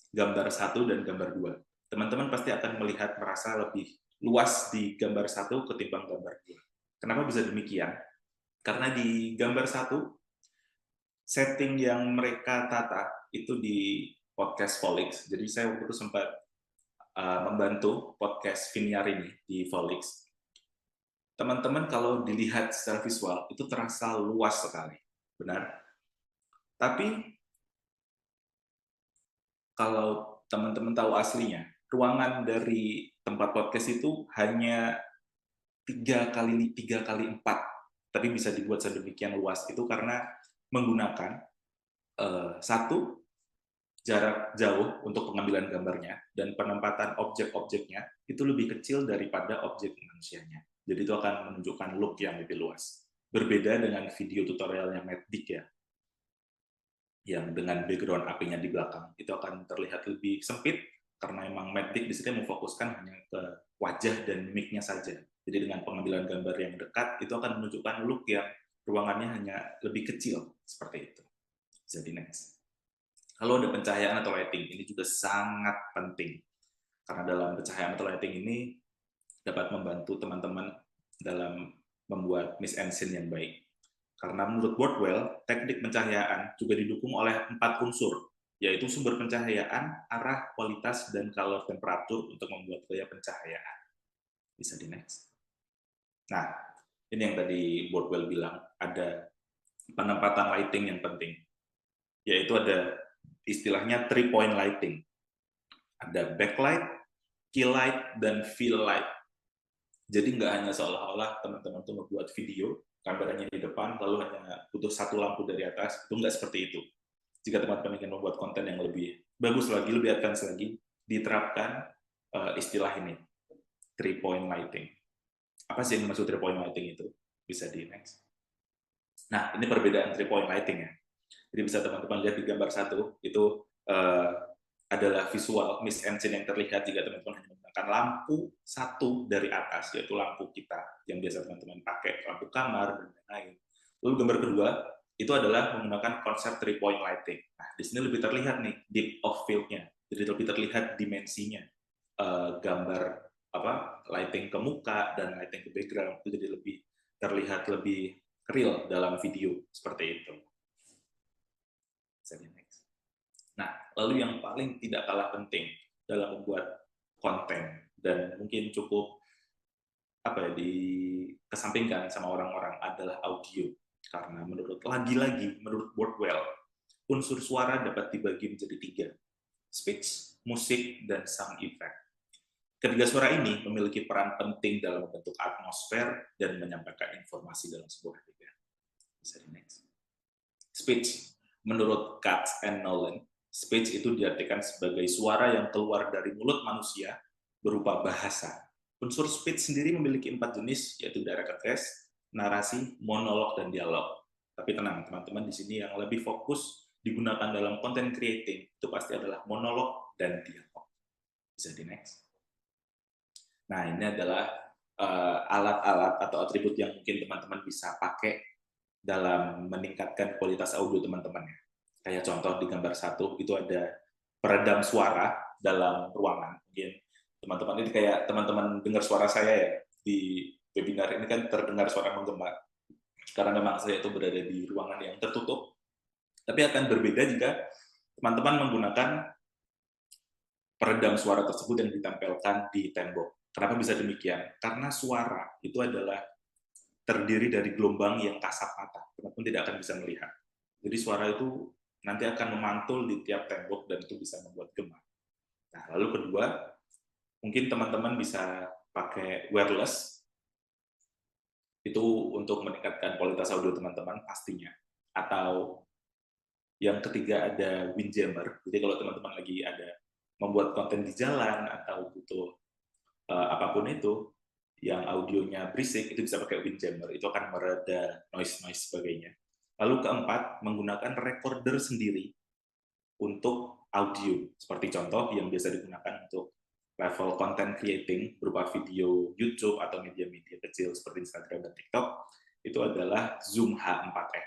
Gambar 1 dan gambar 2. Teman-teman pasti akan melihat merasa lebih luas di gambar 1 ketimbang gambar 2. Kenapa bisa demikian? Karena di gambar 1, setting yang mereka tata itu di podcast Volix. Jadi saya waktu itu sempat membantu podcast Viniar ini di Volix. Teman-teman kalau dilihat secara visual itu terasa luas sekali, benar? Tapi kalau teman-teman tahu aslinya, ruangan dari tempat podcast itu hanya 3 kali 4, tapi bisa dibuat sedemikian luas itu karena menggunakan satu, jarak jauh untuk pengambilan gambarnya, dan penempatan objek-objeknya itu lebih kecil daripada objek manusianya. Jadi itu akan menunjukkan look yang lebih luas. Berbeda dengan video tutorialnya Matt Dick ya, yang dengan background apinya di belakang, itu akan terlihat lebih sempit, karena memang Matt Dick di sini memfokuskan hanya ke wajah dan mimiknya saja. Jadi dengan pengambilan gambar yang dekat, itu akan menunjukkan look yang ruangannya hanya lebih kecil, seperti itu. Bisa di next. Kalau ada pencahayaan atau lighting, ini juga sangat penting. Karena dalam pencahayaan atau lighting ini dapat membantu teman-teman dalam membuat mix and scene yang baik. Karena menurut Wardwell, teknik pencahayaan juga didukung oleh 4 unsur, yaitu sumber pencahayaan, arah, kualitas, dan color temperatur untuk membuat gaya pencahayaan. Bisa di next. Nah, ini yang tadi Wardwell bilang, ada penempatan lighting yang penting, yaitu ada istilahnya 3-point lighting. Ada backlight, key light, dan fill light. Jadi nggak hanya seolah-olah teman-teman tuh membuat video, kameranya di depan, lalu hanya butuh satu lampu dari atas, itu nggak seperti itu. Jika teman-teman ingin membuat konten yang lebih bagus lagi, lebih advance lagi, diterapkan istilah ini, 3-point lighting. Apa sih yang dimaksud 3-point lighting itu? Bisa di next. Nah, ini perbedaan 3-point lighting ya. Jadi bisa teman-teman lihat di gambar 1, itu adalah visual mix and scene yang terlihat jika teman-teman hanya menggunakan lampu satu dari atas, yaitu lampu kita yang biasa teman-teman pakai, lampu kamar, dan lain-lain. Lalu gambar kedua, itu adalah menggunakan konsep 3-point lighting. Nah, di sini lebih terlihat nih, deep of field-nya. Jadi lebih terlihat dimensinya. Gambar lighting ke muka dan lighting ke background, itu jadi lebih terlihat lebih real dalam video, seperti itu. Nah, lalu yang paling tidak kalah penting dalam membuat konten dan mungkin cukup dikesampingkan sama orang-orang adalah audio. Karena menurut Wardwell, unsur suara dapat dibagi menjadi 3, speech, musik, dan sound effect. Ketiga suara ini memiliki peran penting dalam membentuk atmosfer dan menyampaikan informasi dalam sebuah video. Bisa di next. Speech. Menurut Katz and Nolan, speech itu diartikan sebagai suara yang keluar dari mulut manusia berupa bahasa. Unsur speech sendiri memiliki 4 jenis, yaitu direct address, narasi, monolog, dan dialog. Tapi tenang, teman-teman, di sini yang lebih fokus digunakan dalam content creating itu pasti adalah monolog dan dialog. Bisa di next. Nah, ini adalah alat-alat atau atribut yang mungkin teman-teman bisa pakai dalam meningkatkan kualitas audio teman-teman ya. Kayak contoh di gambar 1 itu ada peredam suara dalam ruangan. Mungkin teman-teman ini kayak teman-teman dengar suara saya ya di webinar ini kan terdengar suara menggema. Karena memang saya itu berada di ruangan yang tertutup. Tapi akan berbeda jika teman-teman menggunakan peredam suara tersebut yang ditempelkan di tembok. Kenapa bisa demikian? Karena suara itu adalah terdiri dari gelombang yang kasat mata, teman-teman tidak akan bisa melihat. Jadi suara itu nanti akan memantul di tiap tembok dan itu bisa membuat gema. Nah, lalu kedua, Mungkin teman-teman bisa pakai wireless, itu untuk meningkatkan kualitas audio teman-teman pastinya. Atau yang ketiga ada Windjammer, jadi kalau teman-teman lagi ada membuat konten di jalan atau butuh apapun itu, yang audionya berisik, itu bisa pakai Windjammer, itu akan mereda noise-noise sebagainya. Lalu keempat, menggunakan recorder sendiri untuk audio, seperti contoh yang biasa digunakan untuk level content creating berupa video YouTube atau media-media kecil seperti Instagram dan TikTok, itu adalah Zoom H4n,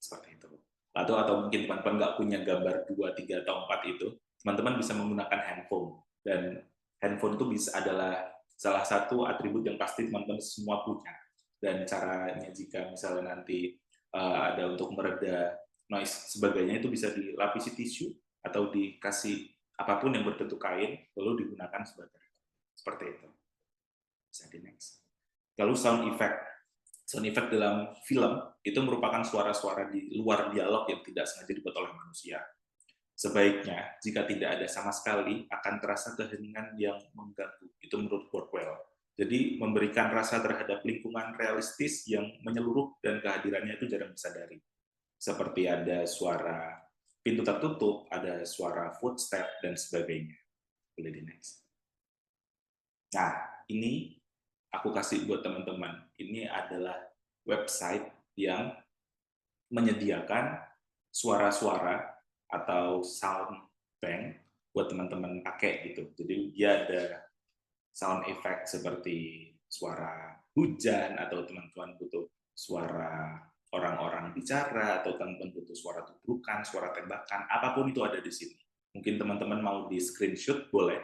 seperti itu. Atau mungkin teman-teman nggak punya gambar 2, 3, atau 4 itu, teman-teman bisa menggunakan handphone, dan handphone itu bisa adalah salah satu atribut yang pasti teman-teman semua punya. Dan caranya jika misalnya nanti ada untuk mereda noise sebagainya, itu bisa dilapisi tisu atau dikasih apapun yang berbentuk kain, lalu digunakan seperti itu. Bisa di next. Lalu sound effect. Sound effect dalam film itu merupakan suara-suara di luar dialog yang tidak sengaja dibuat oleh manusia. Sebaiknya, jika tidak ada sama sekali, akan terasa keheningan yang mengganggu. Itu menurut Workwell. Jadi, memberikan rasa terhadap lingkungan realistis yang menyeluruh dan kehadirannya itu jarang disadari. Seperti ada suara pintu tertutup, ada suara footstep, dan sebagainya. Boleh di next. Nah, ini aku kasih buat teman-teman. Ini adalah website yang menyediakan suara-suara atau sound bank buat teman-teman pakai gitu. Jadi dia ada sound effect seperti suara hujan, atau teman-teman butuh suara orang-orang bicara, atau teman-teman butuh suara tubrukan, suara tembakan, apapun itu ada di sini. Mungkin teman-teman mau di screenshot, boleh.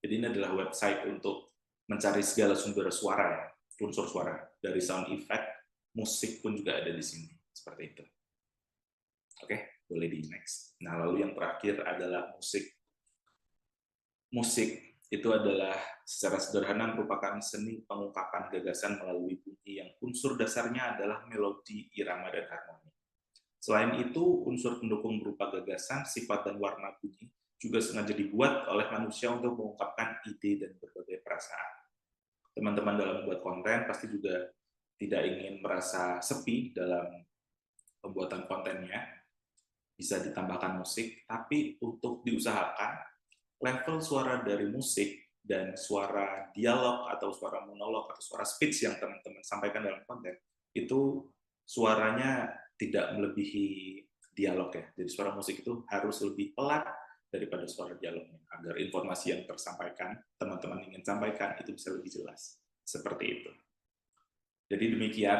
Jadi ini adalah website untuk mencari segala sumber suara ya, unsur suara. Dari sound effect, musik pun juga ada di sini. Seperti itu. Oke, boleh di next. Nah, lalu yang terakhir adalah musik. Musik itu adalah secara sederhana merupakan seni pengungkapan gagasan melalui bunyi yang unsur dasarnya adalah melodi, irama, dan harmoni. Selain itu, unsur pendukung berupa gagasan, sifat, dan warna bunyi juga sengaja dibuat oleh manusia untuk mengungkapkan ide dan berbagai perasaan. Teman-teman dalam membuat konten pasti juga tidak ingin merasa sepi dalam pembuatan kontennya, bisa ditambahkan musik, tapi untuk diusahakan level suara dari musik dan suara dialog atau suara monolog atau suara speech yang teman-teman sampaikan dalam konten itu suaranya tidak melebihi dialog ya. Jadi suara musik itu harus lebih pelan daripada suara dialognya agar informasi yang tersampaikan, teman-teman ingin sampaikan itu bisa lebih jelas. Seperti itu. Jadi demikian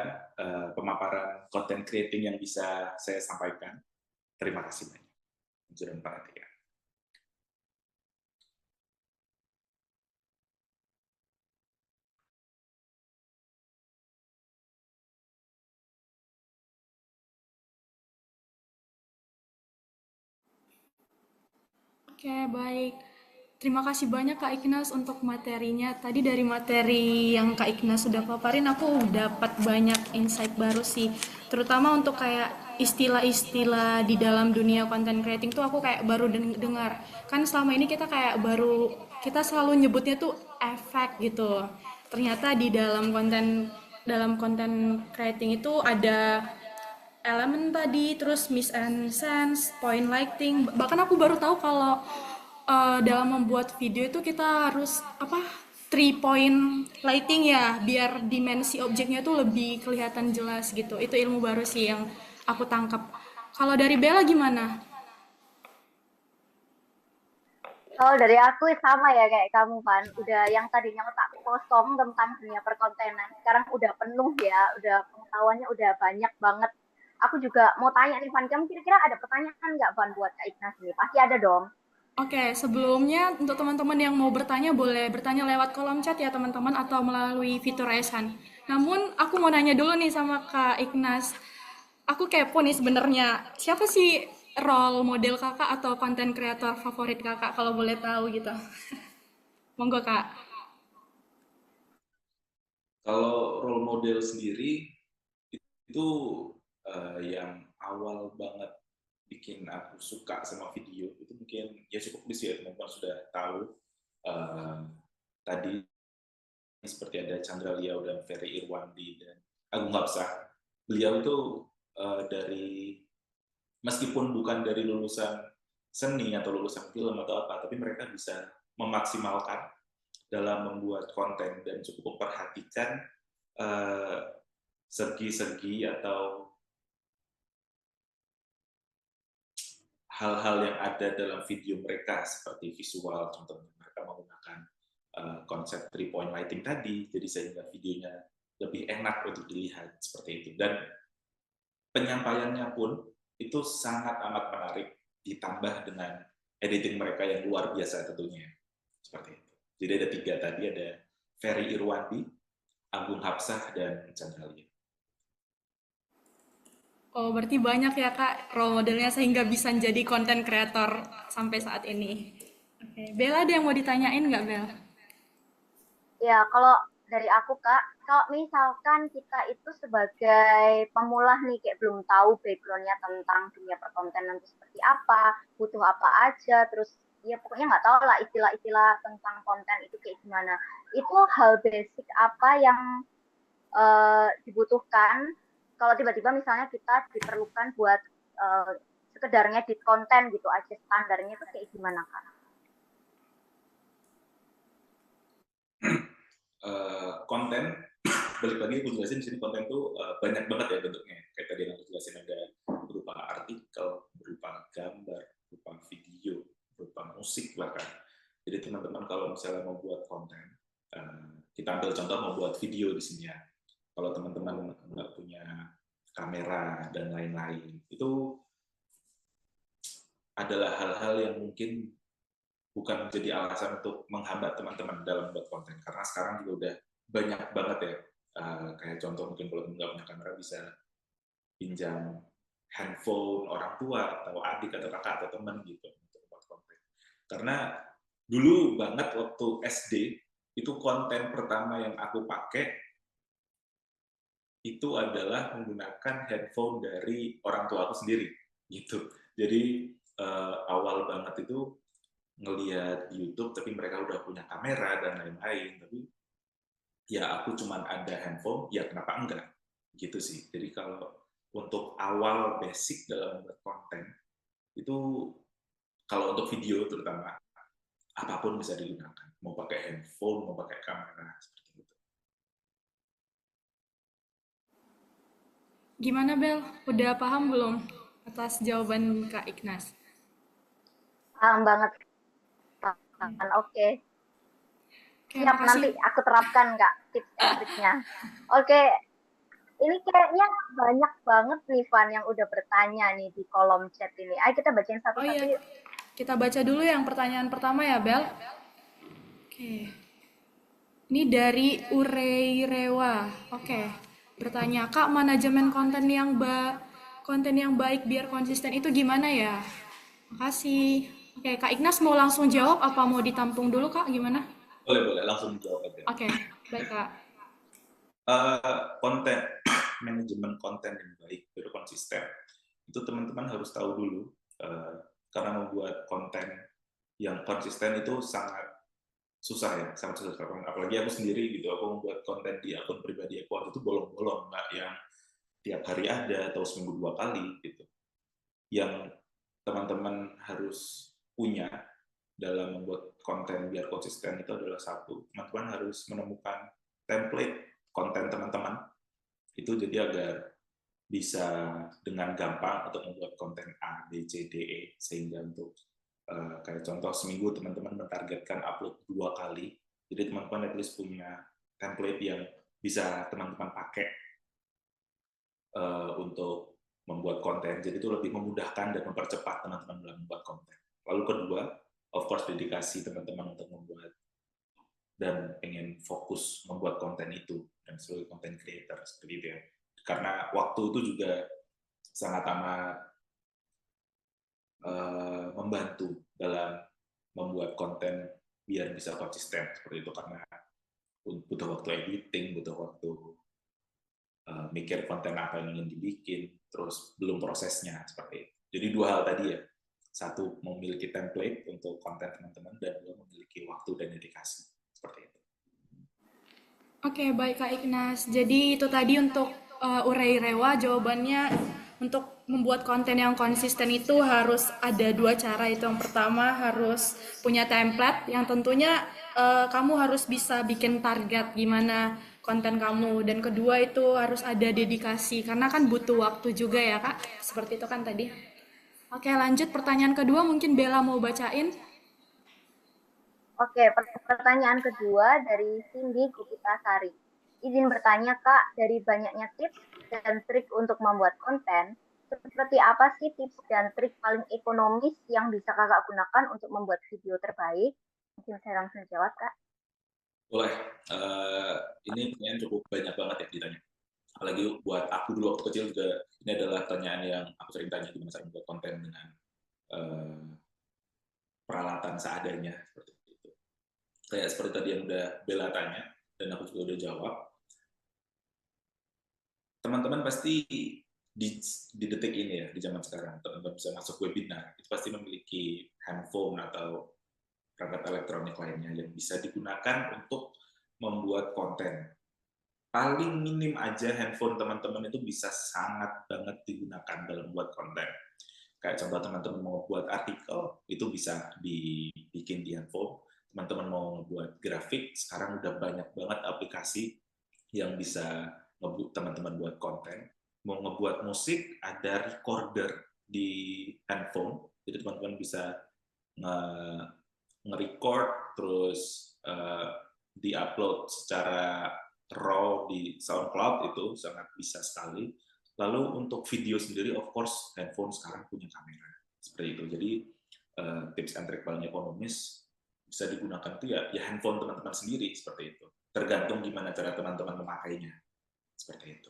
pemaparan content creating yang bisa saya sampaikan. Terima kasih banyak sudah memperhatikan. Oke, baik. Terima kasih banyak Kak Ignas untuk materinya. Tadi dari materi yang Kak Ignas sudah paparin, aku dapat banyak insight baru sih. Terutama untuk kayak istilah-istilah di dalam dunia content creating tuh aku kayak baru dengar. Kan selama ini kita kayak kita selalu nyebutnya tuh efek gitu. Ternyata di dalam konten creating itu ada elemen tadi, terus miss and sense, point lighting. Bahkan aku baru tahu kalau dalam membuat video itu kita harus 3 point lighting ya, biar dimensi objeknya tuh lebih kelihatan jelas gitu. Itu ilmu baru sih yang aku tangkap. Kalau dari Bella gimana? Kalau dari aku sama ya kayak kamu kan, udah yang tadinya otak kosong tentang dunia perkontenan, sekarang udah penuh ya, udah pengetahuannya udah banyak banget. Aku juga mau tanya nih Van, kamu kira-kira ada pertanyaan nggak Van buat Kak Ignas ini? Pasti ada dong. Oke, sebelumnya untuk teman-teman yang mau bertanya boleh bertanya lewat kolom chat ya teman-teman atau melalui fitur Raise Hand. Namun aku mau nanya dulu nih sama Kak Ignas. Aku kepo nih sebenarnya. Siapa sih role model kakak atau konten kreator favorit kakak kalau boleh tahu gitu? Monggo Kak. Kalau role model sendiri itu yang awal banget bikin aku suka sama video itu mungkin ya cukup bisa ya teman-teman sudah tahu tadi seperti ada Chandra Liao dan Ferry Irwandi dan Agung Hapsah. Beliau itu meskipun bukan dari lulusan seni atau lulusan film atau apa, tapi mereka bisa memaksimalkan dalam membuat konten dan cukup memperhatikan segi-segi atau hal-hal yang ada dalam video mereka, seperti visual, contohnya mereka menggunakan konsep 3-point lighting tadi, jadi sehingga videonya lebih enak untuk dilihat, seperti itu. Dan penyampaiannya pun itu sangat amat menarik, ditambah dengan editing mereka yang luar biasa tentunya, seperti itu. Jadi ada 3 tadi, ada Ferry Irwandi, Agung Hapsah, dan Chandra Liao. Oh, berarti banyak ya Kak role modelnya sehingga bisa jadi konten kreator sampai saat ini. Oke, Bella ada yang mau ditanyain nggak, Bel? Ya, kalau dari aku Kak, kalau misalkan kita itu sebagai pemula nih kayak belum tahu background-nya tentang dunia perkontenan itu seperti apa, butuh apa aja, terus ya pokoknya nggak tahu lah istilah-istilah tentang konten itu kayak gimana. Itu hal basic apa yang dibutuhkan kalau tiba-tiba misalnya kita diperlukan buat sekedar ngedit konten gitu aja, standarnya itu kayak gimana Kak? Konten, balik lagi aku jelasin di sini, konten tuh banyak banget ya bentuknya. Kayak tadi yang aku jelasin, ada berupa artikel, berupa gambar, berupa video, berupa musik bahkan. Jadi teman-teman kalau misalnya mau buat konten, kita ambil contoh mau buat video di sini ya. Kalau teman-teman nggak punya kamera dan lain-lain, itu adalah hal-hal yang mungkin bukan menjadi alasan untuk menghambat teman-teman dalam membuat konten. Karena sekarang juga udah banyak banget ya, kayak contoh mungkin kalau nggak punya kamera bisa pinjam handphone orang tua atau adik atau kakak atau teman gitu untuk membuat konten. Karena dulu banget waktu SD, itu konten pertama yang aku pakai itu adalah menggunakan handphone dari orang tua aku sendiri gitu. Jadi awal banget itu ngelihat di YouTube, tapi mereka udah punya kamera dan lain-lain, tapi ya aku cuman ada handphone, ya kenapa enggak gitu sih. Jadi kalau untuk awal basic dalam membuat konten itu, kalau untuk video terutama, apapun bisa digunakan, mau pakai handphone, mau pakai kamera, seperti itu. Gimana, Bel? Udah paham belum atas jawaban Kak Ignas? Paham banget. Oke. Oke, Siap, nanti makasih. aku terapkan Kak tips and triknya. Oke, ini kayaknya banyak banget nih Van yang udah bertanya nih di kolom chat ini. Ayo kita bacain Oh satu-satu iya, yuk. kita baca dulu yang pertanyaan pertama ya, Bel. Oke. Ini dari Ureirewa. Oke. Bertanya, Kak, manajemen konten yang baik biar konsisten itu gimana ya? Makasih. Oke, Kak Ignas mau langsung jawab apa mau ditampung dulu, Kak? Gimana? Boleh, langsung jawab aja. Oke, baik, Kak. Konten, manajemen konten yang baik, biar konsisten. Itu teman-teman harus tahu dulu, karena membuat konten yang konsisten itu sangat susah ya, sangat susah. Apalagi aku sendiri gitu, aku membuat konten di akun pribadi aku itu bolong-bolong, nggak yang tiap hari ada atau seminggu 2 kali gitu. Yang teman-teman harus punya dalam membuat konten biar konsisten itu adalah satu, teman-teman harus menemukan template konten teman-teman itu, jadi agar bisa dengan gampang untuk membuat konten A, B, C, D, E, sehingga untuk kayak contoh seminggu teman-teman mentargetkan upload 2 kali, jadi teman-teman at least punya template yang bisa teman-teman pakai untuk membuat konten, jadi itu lebih memudahkan dan mempercepat teman-teman dalam membuat konten. Lalu kedua, of course dedikasi teman-teman untuk membuat dan pengen fokus membuat konten itu dan sebagai content creator seperti itu ya. Karena waktu itu juga sangat amat membantu dalam membuat konten biar bisa konsisten seperti itu, karena butuh waktu editing, butuh waktu mikir konten apa yang ingin dibikin, terus belum prosesnya seperti itu. Jadi 2 hal tadi ya, satu memiliki template untuk konten teman-teman dan 2 memiliki waktu dan dedikasi. Seperti itu. Oke, baik Kak Ignas. Jadi itu tadi untuk Urey Rewa, jawabannya untuk membuat konten yang konsisten itu harus ada dua cara. Itu yang pertama harus punya template yang tentunya kamu harus bisa bikin target gimana konten kamu. Dan kedua itu harus ada dedikasi karena kan butuh waktu juga ya Kak. Seperti itu kan tadi. Oke, lanjut pertanyaan kedua mungkin Bella mau bacain. Oke, pertanyaan kedua dari Cindy Gupitasari. Izin bertanya, Kak, dari banyaknya tips dan trik untuk membuat konten, seperti apa sih tips dan trik paling ekonomis yang bisa Kakak gunakan untuk membuat video terbaik? Mungkin saya langsung jawab, Kak. Boleh. Ini pertanyaan cukup banyak banget ya ditanya. Apalagi buat aku dulu waktu kecil juga, ini adalah pertanyaan yang aku sering tanya gimana saya membuat konten dengan peralatan seadanya. Seperti itu. Kayak seperti tadi yang udah Bella tanya, dan aku juga udah jawab. Teman-teman pasti di detik ini ya, di zaman sekarang, teman-teman bisa masuk webinar, itu pasti memiliki handphone atau perangkat elektronik lainnya yang bisa digunakan untuk membuat konten. Paling minim aja handphone teman-teman itu bisa sangat banget digunakan dalam membuat konten. Kayak contoh teman-teman mau buat artikel, itu bisa dibikin di handphone. Teman-teman mau buat grafik, sekarang udah banyak banget aplikasi yang bisa ngebuat teman-teman buat konten. Mau ngebuat musik, ada recorder di handphone, jadi teman-teman bisa nge-record, terus di-upload secara raw di SoundCloud, itu sangat bisa sekali. Lalu untuk video sendiri, of course, handphone sekarang punya kamera. Seperti itu. Jadi tips and trick paling ekonomis bisa digunakan itu ya handphone teman-teman sendiri, seperti itu. Tergantung gimana cara teman-teman memakainya. Seperti itu.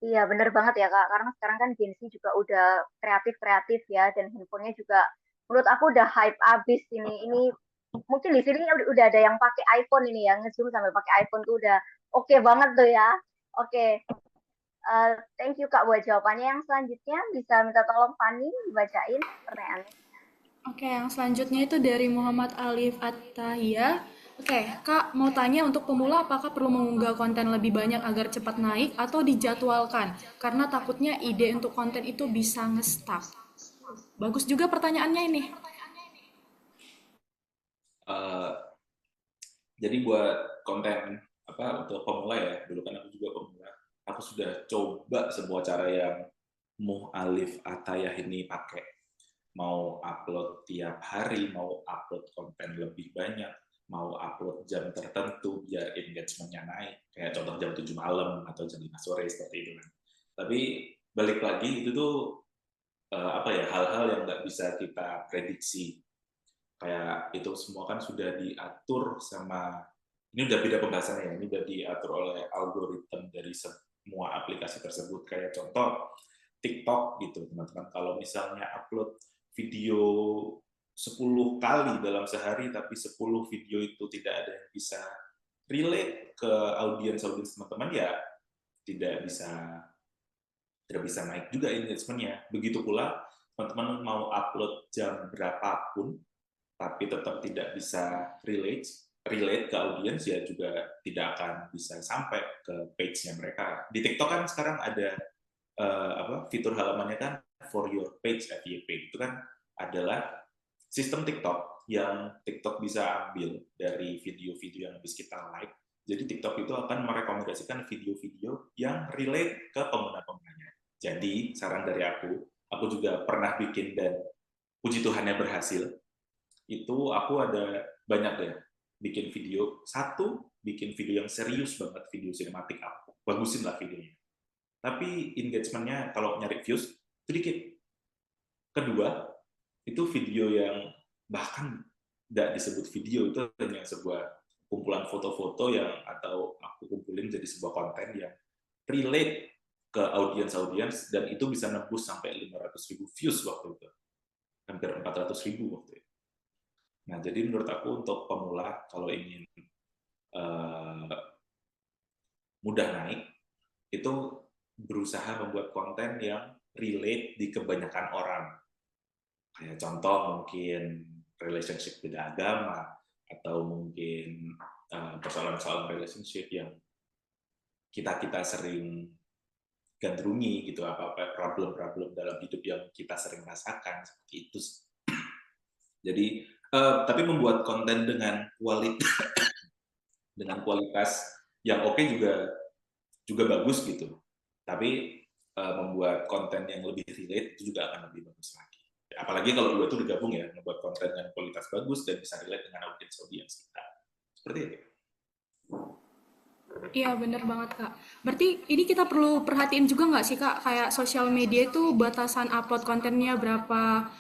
Iya, bener banget ya, Kak. Karena sekarang kan Gen Z juga udah kreatif-kreatif ya, dan handphonenya juga menurut aku udah hype abis ini. Ini mungkin di sini udah ada yang pakai iPhone ini ya, ngezoom sambil pakai iPhone tuh udah oke banget tuh ya. Oke, thank you Kak buat jawabannya. Yang selanjutnya bisa minta tolong Fani dibacain pertanyaannya. Oke, yang selanjutnya itu dari Muhammad Alif Attahia. Oke, Kak mau tanya untuk pemula apakah perlu mengunggah konten lebih banyak agar cepat naik atau dijadwalkan? Karena takutnya ide untuk konten itu bisa nge-stuck. Bagus juga pertanyaannya ini. Jadi buat konten untuk pemula ya, dulu kan aku juga pemula, aku sudah coba sebuah cara yang Alif Atayah ini pakai. Mau upload tiap hari, mau upload konten lebih banyak, mau upload jam tertentu biar engagement-nya naik, kayak contoh jam 7 malam atau jam 5 sore, seperti itu kan. Tapi balik lagi, itu tuh hal-hal yang nggak bisa kita prediksi. Kayak itu semua kan sudah diatur sama, ini udah beda pembahasannya ya, ini udah diatur oleh algoritma dari semua aplikasi tersebut. Kayak contoh TikTok gitu, teman-teman. Kalau misalnya upload video 10 kali dalam sehari, tapi 10 video itu tidak ada yang bisa relate ke audiens teman-teman, ya tidak bisa naik juga engagement-nya. Begitu pula teman-teman mau upload jam berapapun, tapi tetap tidak bisa relate ke audiens, ya juga tidak akan bisa sampai ke page-nya mereka. Di TikTok kan sekarang ada fitur halamannya kan for your page FYP, itu kan adalah sistem TikTok yang TikTok bisa ambil dari video-video yang habis kita like. Jadi TikTok itu akan merekomendasikan video-video yang relate ke pengguna-penggunanya. Jadi saran dari aku juga pernah bikin dan puji Tuhannya berhasil. Itu aku ada banyak deh bikin video. Satu, bikin video yang serius banget, video sinematik, aku bagusin lah videonya. Tapi engagement-nya kalau nyari views, itu dikit. Kedua, itu video yang bahkan nggak disebut video, itu hanya sebuah kumpulan foto-foto yang atau aku kumpulin jadi sebuah konten yang relate ke audiens, dan itu bisa nembus sampai 500.000 views waktu itu. Hampir 400.000 waktu itu. Nah, jadi menurut aku untuk pemula, kalau ingin mudah naik, itu berusaha membuat konten yang relate di kebanyakan orang. Kayak contoh mungkin relationship beda agama, atau mungkin persoalan-persoalan relationship yang kita sering gandrungi gitu, apa problem-problem dalam hidup yang kita sering rasakan seperti itu. Jadi tapi membuat konten dengan kualitas yang oke juga bagus gitu. Tapi membuat konten yang lebih relate itu juga akan lebih bagus lagi. Apalagi kalau dua itu digabung ya, membuat konten dengan kualitas bagus dan bisa relate dengan audiens kita. Seperti itu. Iya, bener banget, Kak. Berarti ini kita perlu perhatiin juga nggak sih, Kak? Kayak sosial media itu batasan upload kontennya berapa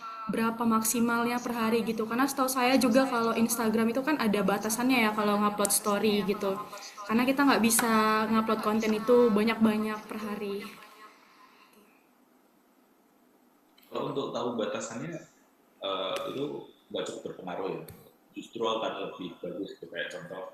maksimalnya per hari gitu. Karena setahu saya juga kalau Instagram itu kan ada batasannya ya kalau ngupload story gitu. Karena kita nggak bisa ngupload konten itu banyak-banyak per hari. Kalau untuk tahu batasannya itu nggak cukup berpengaruh ya. Justru akan lebih bagus kayak contoh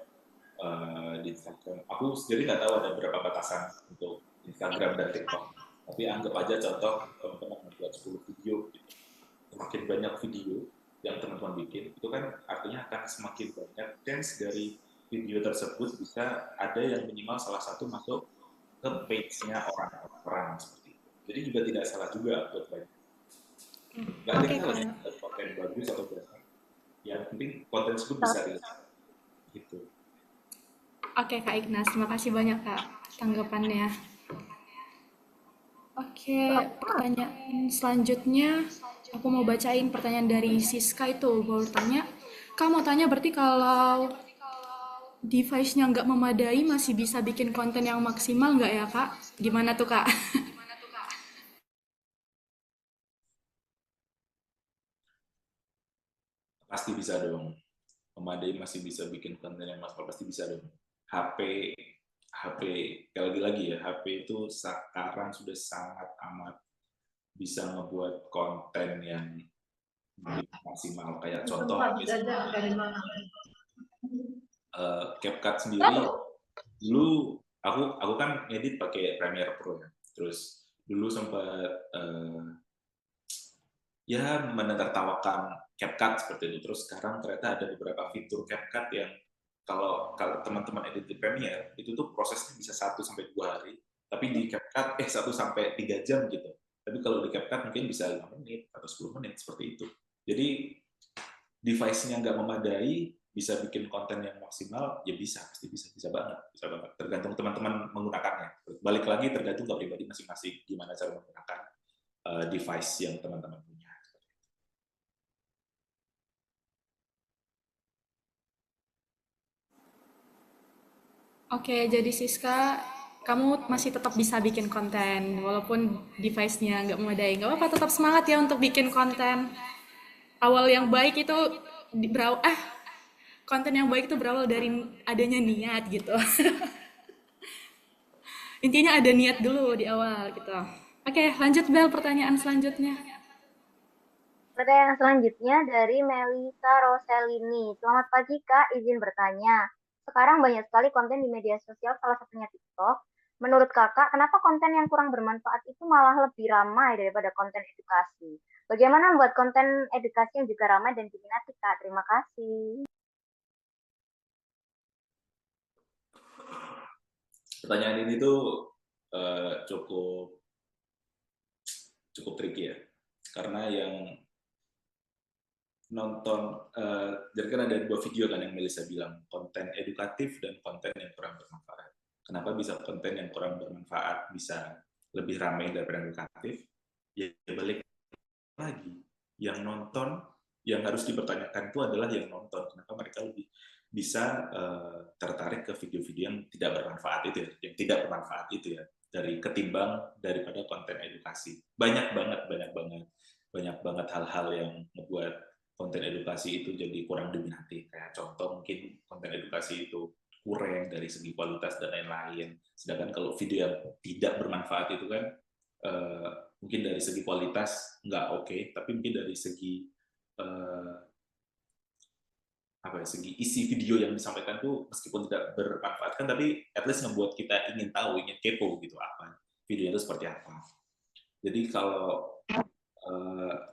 di Instagram. Aku sendiri nggak tahu ada berapa batasan untuk Instagram dan TikTok. Tapi anggap aja contoh teman-teman membuat 10 video. Gitu. Semakin banyak video yang teman-teman bikin, itu kan artinya akan semakin banyak chance dari video tersebut bisa ada yang minimal salah satu masuk ke page-nya orang-orang seperti itu. Jadi juga tidak salah juga buat banyak. Nggak ada yang lagi konten bagus atau berapa. Yang penting konten tersebut bisa dilihat. Gitu. Oke, Kak Ignas, terima kasih banyak, Kak, tanggapannya. Oke, pertanyaan selanjutnya, aku mau bacain pertanyaan dari Siska itu. Mau tanya, Kak mau tanya berarti kalau device-nya nggak memadai masih bisa bikin konten yang maksimal nggak ya, Kak? Gimana tuh, Kak? Pasti bisa dong. Memadai masih bisa bikin konten yang maksimal, pasti bisa dong. HP lagi-lagi ya, HP itu sekarang sudah sangat amat bisa ngebuat konten yang maksimal. Kayak contoh CapCut sendiri, dulu aku kan ngedit pakai Premiere Pro ya. Terus dulu sempat ya menertawakan CapCut seperti itu. Terus sekarang ternyata ada beberapa fitur CapCut yang kalau teman-teman edit di Premiere itu tuh prosesnya bisa 1-2 hari, tapi di CapCut 1-3 jam gitu. Tapi kalau di CapCut mungkin bisa 5 menit atau 10 menit seperti itu. Jadi device-nya nggak memadai, bisa bikin konten yang maksimal, ya pasti bisa banget. Tergantung teman-teman menggunakannya. Balik lagi tergantung ke pribadi masing-masing gimana cara menggunakan device yang teman-teman punya. Oke, jadi Siska, kamu masih tetap bisa bikin konten walaupun device-nya nggak memadai. Nggak apa-apa, tetap semangat ya untuk bikin konten. Awal yang baik itu konten yang baik itu berawal dari adanya niat gitu. Intinya ada niat dulu di awal gitu. Oke, lanjut Bel, pertanyaan selanjutnya. Pertanyaan selanjutnya dari Melisa Roselini. Selamat pagi Kak, izin bertanya. Sekarang banyak sekali konten di media sosial, salah satunya TikTok. Menurut Kakak, kenapa konten yang kurang bermanfaat itu malah lebih ramai daripada konten edukasi? Bagaimana membuat konten edukasi yang juga ramai dan diminati Kak? Terima kasih. Pertanyaan ini tuh cukup tricky ya, karena yang nonton, jadi kan ada 2 video kan yang Melisa bilang, konten edukatif dan konten yang kurang bermanfaat. Kenapa bisa konten yang kurang bermanfaat bisa lebih ramai daripada edukatif? Ya balik lagi, yang nonton, yang harus dipertanyakan itu adalah yang nonton. Kenapa mereka lebih bisa tertarik ke video-video yang tidak bermanfaat itu ya, daripada konten edukasi. Banyak banget hal-hal yang membuat konten edukasi itu jadi kurang diminati. Kayak contoh mungkin konten edukasi itu kurang dari segi kualitas dan lain-lain. Sedangkan kalau video yang tidak bermanfaat itu kan mungkin dari segi kualitas nggak oke, tapi mungkin dari segi segi isi video yang disampaikan tuh meskipun tidak bermanfaat kan, tapi at least membuat kita ingin tahu, ingin kepo gitu apa videonya itu seperti apa. Jadi kalau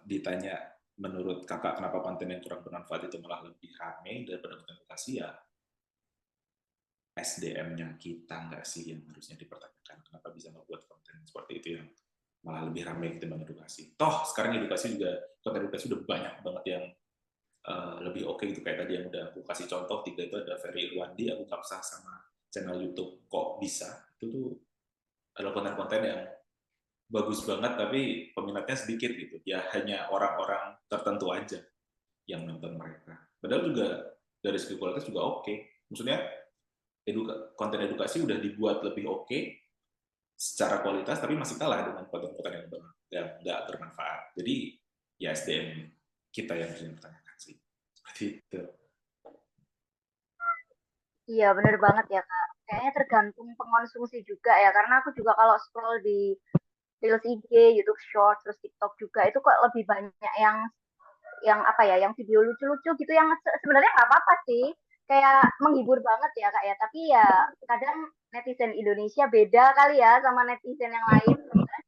ditanya menurut kakak kenapa konten yang kurang bermanfaat itu malah lebih ramai daripada konten edukasi, ya SDM-nya kita nggak sih yang harusnya dipertanyakan. Kenapa bisa membuat konten seperti itu yang malah lebih ramai ketimbang edukasi. Toh sekarang edukasi juga, konten edukasi udah banyak banget yang lebih oke gitu. Kayak tadi yang udah aku kasih contoh 3 itu ada Ferry Irwandi, Aku Kapsah, sama channel YouTube Kok Bisa. Itu tuh adalah konten-konten yang bagus banget tapi peminatnya sedikit gitu. Ya hanya orang-orang tertentu aja yang nonton mereka. Padahal juga dari segi kualitas juga oke. Maksudnya konten edukasi udah dibuat lebih oke secara kualitas, tapi masih kalah dengan konten-konten yang nggak bermanfaat. Jadi ya SDM kita yang harus dipertanyakan sih. Seperti itu. Iya, bener banget ya, Kak. Kayaknya tergantung pengonsumsi juga ya, karena aku juga kalau scroll di Reels IG, YouTube Short, terus TikTok juga, itu kok lebih banyak yang apa ya, yang video lucu-lucu gitu, yang sebenarnya nggak apa-apa sih, kayak menghibur banget ya, Kak ya. Tapi ya kadang netizen Indonesia beda kali ya sama netizen yang lain.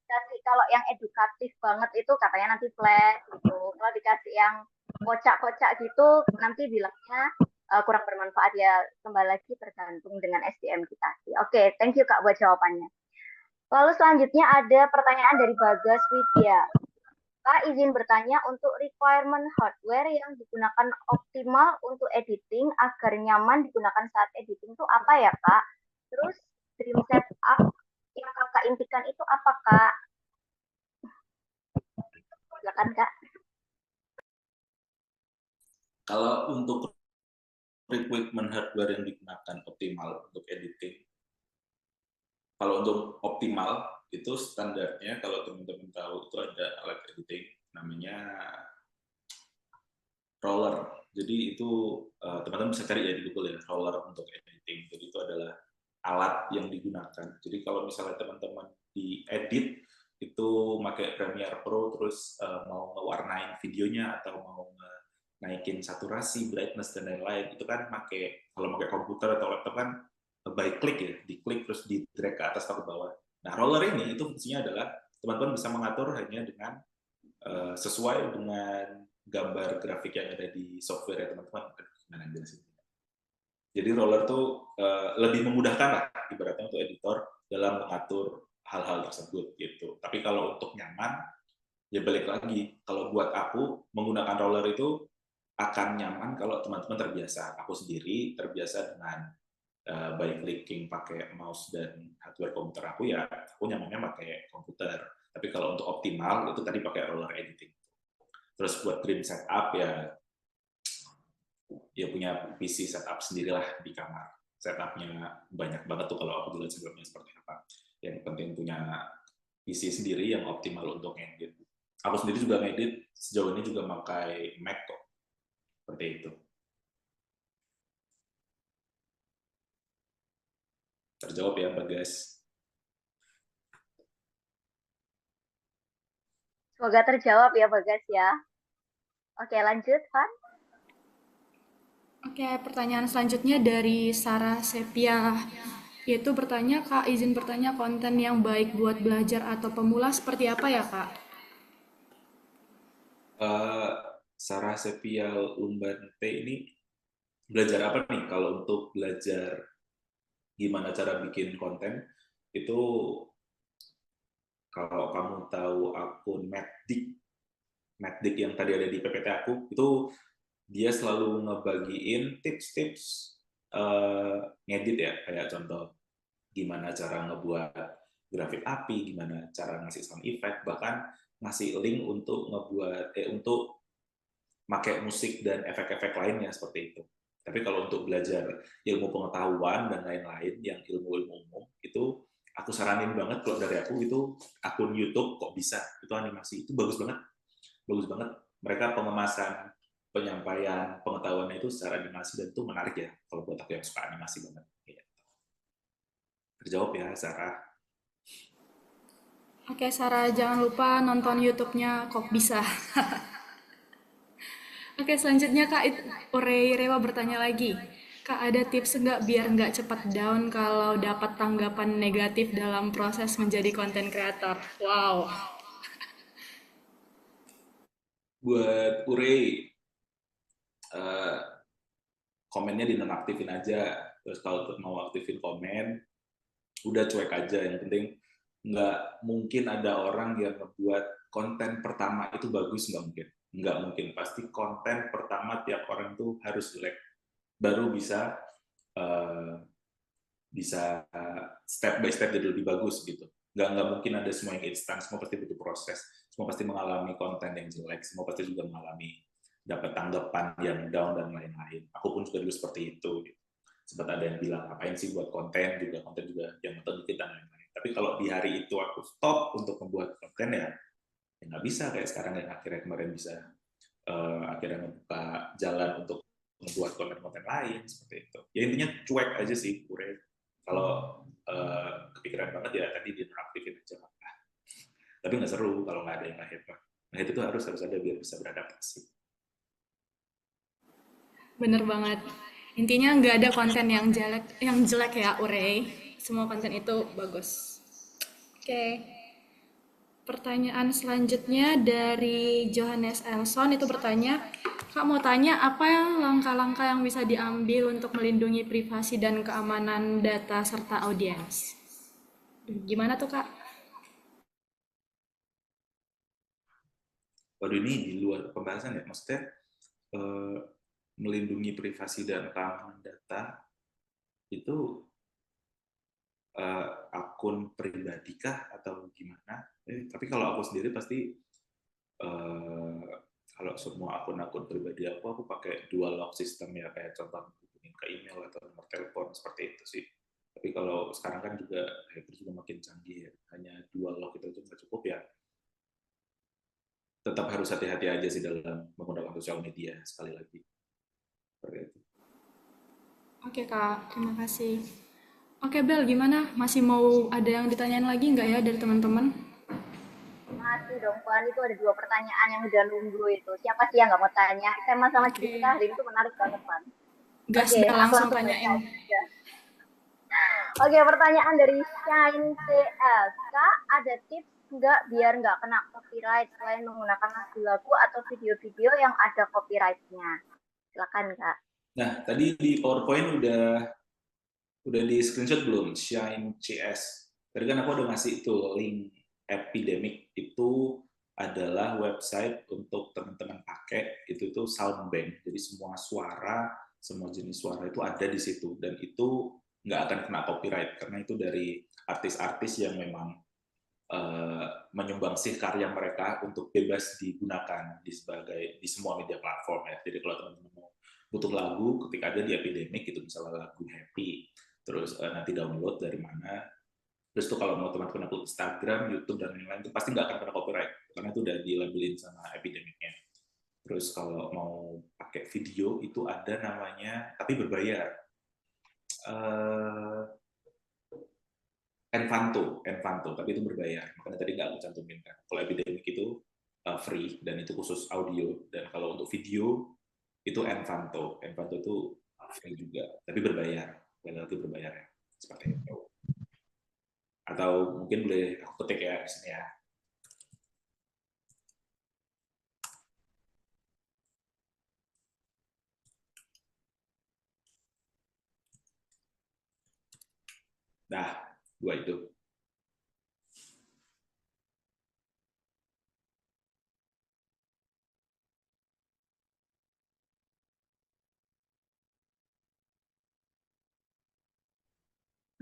Dikasih kalau yang edukatif banget itu katanya nanti flat gitu. Kalau dikasih yang kocak-kocak gitu nanti bilangnya kurang bermanfaat ya. Kembali lagi tergantung dengan SDM kita sih. Oke, thank you Kak buat jawabannya. Lalu selanjutnya ada pertanyaan dari Bagas Widya. Kak izin bertanya, untuk requirement hardware yang digunakan optimal untuk editing agar nyaman digunakan saat editing itu apa ya Kak? Terus dream setup yang Kakak impikan itu apa Kak? Silakan Kak. Kalau untuk requirement hardware yang digunakan optimal untuk editing, kalau untuk optimal itu standarnya, kalau teman-teman tahu itu ada alat editing namanya roller. Jadi itu teman-teman bisa cari ya di Google ya, roller untuk editing. Jadi itu adalah alat yang digunakan. Jadi kalau misalnya teman-teman diedit itu pakai Premiere Pro, terus mau ngewarnain videonya atau mau naikin saturasi, brightness dan lain-lain, itu kan kalau pakai komputer atau laptop kan by klik ya, diklik terus di drag ke atas atau ke bawah. Nah roller ini itu fungsinya adalah teman-teman bisa mengatur hanya dengan sesuai dengan gambar grafik yang ada di software ya teman-teman. Jadi roller tuh lebih memudahkan lah ibaratnya untuk editor dalam mengatur hal-hal tersebut gitu. Tapi kalau untuk nyaman, ya balik lagi. Kalau buat aku menggunakan roller itu akan nyaman kalau teman-teman terbiasa. Aku sendiri terbiasa dengan by clicking pakai mouse dan hardware komputer aku, ya aku nyamannya pakai komputer. Tapi kalau untuk optimal itu tadi pakai roller editing. Terus buat dream setup ya punya PC setup sendirilah di kamar. Setupnya banyak banget tuh kalau aku jelas sebelumnya seperti apa. Yang penting punya PC sendiri yang optimal untuk ngedit. Aku sendiri juga ngedit sejauh ini juga pakai Mac kok. Seperti itu. Terjawab ya, Bagas? Semoga terjawab ya Bagas ya. Oke, lanjut, Van. Oke, pertanyaan selanjutnya dari Sarah Sepia, yaitu bertanya, Kak izin bertanya konten yang baik buat belajar atau pemula seperti apa ya Kak? Sarah Sepia Umbante ini belajar apa nih? Kalau untuk belajar gimana cara bikin konten, itu kalau kamu tahu akun Mattdik yang tadi ada di PPT aku, itu dia selalu ngebagiin tips-tips ngedit ya, kayak contoh gimana cara ngebuat grafik api, gimana cara ngasih sound effect, bahkan ngasih link untuk untuk pakai musik dan efek-efek lainnya seperti itu. Tapi kalau untuk belajar ilmu pengetahuan dan lain-lain yang ilmu-ilmu umum, itu aku saranin banget kalau dari aku itu akun YouTube Kok Bisa, itu animasi, itu bagus banget. Bagus banget. Mereka pengemasan penyampaian pengetahuannya itu secara animasi dan itu menarik ya kalau buat aku yang suka animasi banget. Terjawab ya, Sarah. Oke, Sarah jangan lupa nonton YouTube-nya Kok Bisa. Oke, selanjutnya Kak Rewa bertanya lagi. Kak, ada tips nggak biar nggak cepat down kalau dapat tanggapan negatif dalam proses menjadi konten kreator? Wow. buat Urey, komennya dinonaktifin aja. Terus kalau mau aktifin komen, udah cuek aja. Yang penting nggak mungkin ada orang yang ngebuat konten pertama itu bagus, nggak mungkin. Nggak mungkin. Pasti konten pertama tiap orang tuh harus jelek. Baru bisa step by step jadi lebih bagus gitu. Nggak mungkin ada semua yang instan, semua pasti butuh proses. Semua pasti mengalami konten yang jelek, semua pasti juga mengalami dapat tanggapan yang down dan lain-lain. Aku pun juga dulu seperti itu. Gitu. Sempat ada yang bilang, ngapain sih buat konten juga yang nonton dikit dan lain-lain. Tapi kalau di hari itu aku stop untuk membuat konten ya nggak bisa kayak sekarang yang akhirnya kemarin bisa akhirnya membuka jalan untuk membuat konten-konten lain seperti itu. Ya intinya cuek aja sih, Pure. Kalau kepikiran banget ya tadi dinonaktifin aja. Tapi nggak seru kalau nggak ada yang lahir. Nah itu tuh harus ada biar bisa beradaptasi. Bener banget. Intinya nggak ada konten yang jelek ya, Urey. Semua konten itu bagus. Oke. Pertanyaan selanjutnya dari Johannes Elson itu bertanya, Kak mau tanya apa langkah-langkah yang bisa diambil untuk melindungi privasi dan keamanan data serta audiens? Gimana tuh Kak? Waduh ini di luar pembahasan ya, maksudnya melindungi privasi dan keamanan data itu akun pribadikah atau gimana? Tapi kalau aku sendiri pasti kalau semua akun-akun pribadi aku pakai dual lock system ya, kayak contoh hubungin ke email atau nomor telepon seperti itu sih. Tapi kalau sekarang kan juga hacker juga makin canggih ya, hanya dual lock itu nggak cukup ya. Tetap harus hati-hati aja sih dalam menggunakan sosial media sekali lagi. Seperti itu. Oke Kak, terima kasih. Oke Bel, gimana? Masih mau ada yang ditanyain lagi nggak ya dari teman-teman? Masih dong, Puan. Itu ada 2 pertanyaan yang udah nunggu itu. Siapa sih yang nggak mau tanya? Tema sama jadi kita hari ini tuh menarik banget, Puan. Gas Oke, Bel, aku langsung langsung baca tanyain. aja. Oke, pertanyaan dari Shine CL. Kak, ada tips nggak biar nggak kena copyright selain menggunakan lagu-lagu atau video-video yang ada copyright-nya? Silakan, Kak. Nah, tadi di PowerPoint udah di screenshot belum? Shine CS. Tadi kan aku udah ngasih itu link Epidemic, itu adalah website untuk teman-teman pakai, itu tuh soundbank. Jadi semua suara, semua jenis suara itu ada di situ, dan itu nggak akan kena copyright karena itu dari artis-artis yang memang menyumbangsi karya mereka untuk bebas digunakan di semua media platform ya. Jadi kalau teman-teman mau butuh lagu, ketika ada di Epidemic itu misalnya lagu Happy, terus nanti download dari mana. Terus tuh kalau mau teman-teman upload Instagram, YouTube dan lain-lain itu pasti nggak akan kena copyright karena itu udah dilabelin sama Epidemic-nya. Terus kalau mau pakai video itu ada namanya, tapi berbayar. Envanto, tapi itu berbayar. Makanya tadi nggak aku cantumin kan. Kalau Epidemic itu free dan itu khusus audio. Dan kalau untuk video itu Envanto. Envanto itu free juga, tapi berbayar. Relatif berbayar ya. Seperti itu. Atau mungkin boleh aku ketik ya di sini ya. Nah, 2 itu.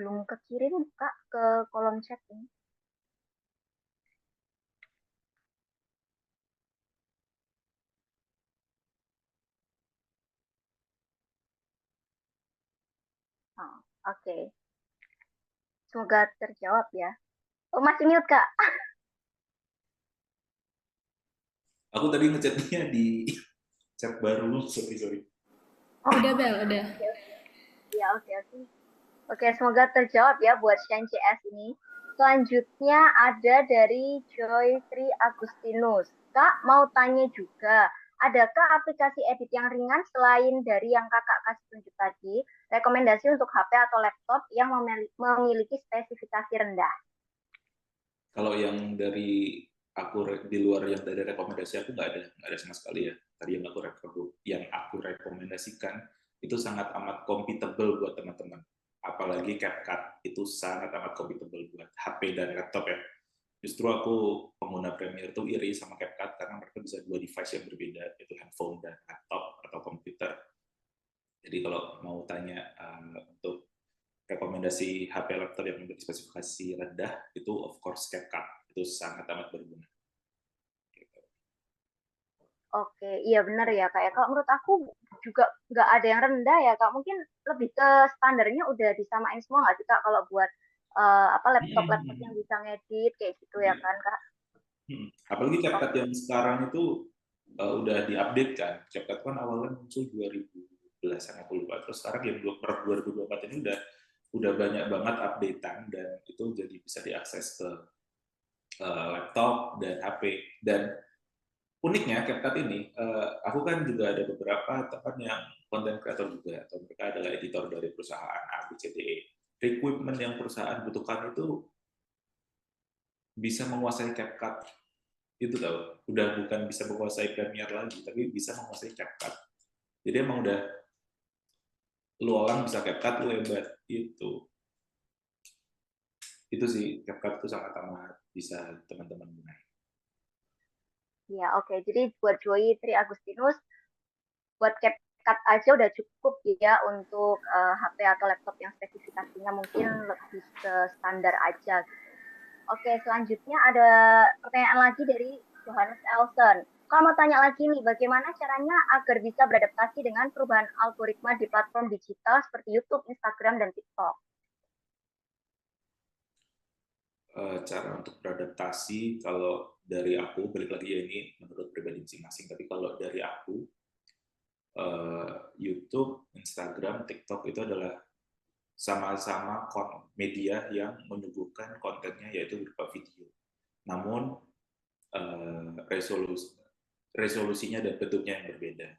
Belum kekirim, Kak, ke kolom chat ini. Oh, oke. Semoga terjawab ya. Oh, masih mute, Kak. Aku tadi ngechatnya di chat baru, sorry. Oh, Udah Bel, udah. ya, oke. Oke, semoga terjawab ya buat Shine CS ini. Selanjutnya ada dari Joy Tri Agustinus. Kak, mau tanya juga, adakah aplikasi edit yang ringan selain dari yang kakak kasih tunjuk tadi? Rekomendasi untuk HP atau laptop yang memiliki spesifikasi rendah? Kalau yang dari di luar yang dari rekomendasi aku nggak ada sama sekali ya. Tadi yang aku rekomendasikan itu sangat amat compatible buat teman-teman. Apalagi CapCut itu sangat amat compatible buat HP dan laptop ya. Justru aku pengguna Premiere tuh iri sama CapCut karena mereka bisa dua device yang berbeda, yaitu handphone dan laptop atau komputer. Jadi kalau mau tanya untuk rekomendasi HP laptop yang memiliki spesifikasi rendah, itu of course CapCut. Itu sangat amat berguna. Oke, iya benar ya Kak ya. Kalau menurut aku juga nggak ada yang rendah ya Kak. Mungkin lebih ke standarnya udah disamain semua nggak sih Kak kalau buat laptop-laptop yang bisa ngedit kayak gitu ya kan Kak? Apalagi CapCut Oke. yang sekarang itu udah diupdate kan. CapCut kan awalnya muncul 2010-an aku lupa. Terus sekarang yang 2024 ini udah banyak banget updatean dan itu jadi bisa diakses ke laptop dan HP. Dan uniknya CapCut ini, aku kan juga ada beberapa teman yang content creator juga, atau mereka adalah editor dari perusahaan A, B, C, D, E. Equipment yang perusahaan butuhkan itu bisa menguasai CapCut. Itu tahu, udah bukan bisa menguasai Premiere lagi, tapi bisa menguasai CapCut. Jadi emang udah, lu orang bisa CapCut, lu hebat. Itu sih, CapCut itu sangat amat bisa teman-teman gunain. Ya oke. Jadi buat Joy Tri Agustinus, buat CapCut aja udah cukup ya untuk HP atau laptop yang spesifikasinya mungkin lebih ke standar aja. Oke, selanjutnya ada pertanyaan lagi dari Johannes Elson. Kalau mau tanya lagi nih, bagaimana caranya agar bisa beradaptasi dengan perubahan algoritma di platform digital seperti YouTube, Instagram, dan TikTok? Cara untuk beradaptasi, kalau dari aku, balik lagi ya ini menurut pribadi masing-masing, tapi kalau dari aku, YouTube, Instagram, TikTok itu adalah sama-sama media yang menyuguhkan kontennya yaitu berupa video. Namun resolusinya dan bentuknya yang berbeda.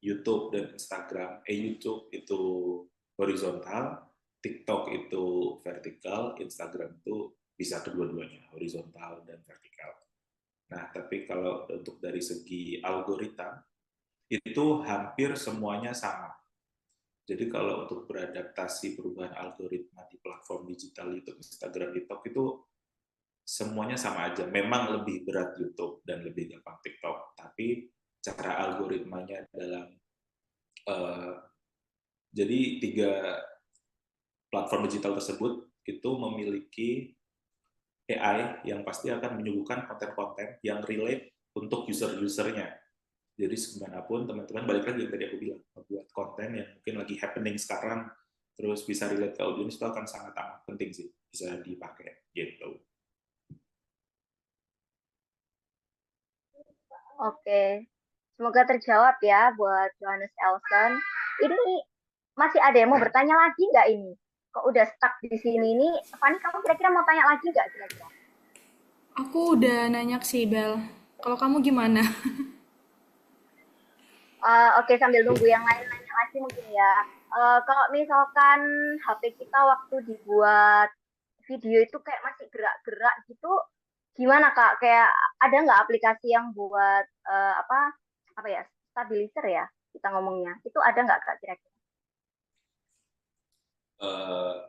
YouTube dan Instagram, YouTube itu horizontal, TikTok itu vertikal, Instagram itu bisa kedua-duanya, horizontal dan vertikal. Nah, tapi kalau untuk dari segi algoritma, itu hampir semuanya sama. Jadi kalau untuk beradaptasi perubahan algoritma di platform digital YouTube, Instagram, TikTok itu semuanya sama aja. Memang lebih berat YouTube dan lebih gampang TikTok, tapi cara algoritmanya dalam jadi 3 platform digital tersebut itu memiliki AI yang pasti akan menyuguhkan konten-konten yang relate untuk user-usernya. Jadi semanapun teman-teman, balik lagi yang tadi aku bilang, membuat konten yang mungkin lagi happening sekarang, terus bisa relate ke audiens, itu akan sangat amat penting sih, bisa dipakai gitu. Oke, semoga terjawab ya buat Johannes Elson. Ini masih ada yang mau bertanya lagi nggak ini? Kok udah stuck di sini nih? Fani, kamu kira-kira mau tanya lagi nggak kira-kira? Aku udah nanya sih, Bel. Kalau kamu gimana? Oke, sambil nunggu yang lain nanya lagi mungkin ya. Kalau misalkan HP kita waktu dibuat video itu kayak masih gerak-gerak gitu, gimana Kak? Kayak ada nggak aplikasi yang buat apa ya, stabilizer ya kita ngomongnya? Itu ada nggak Kak kira-kira?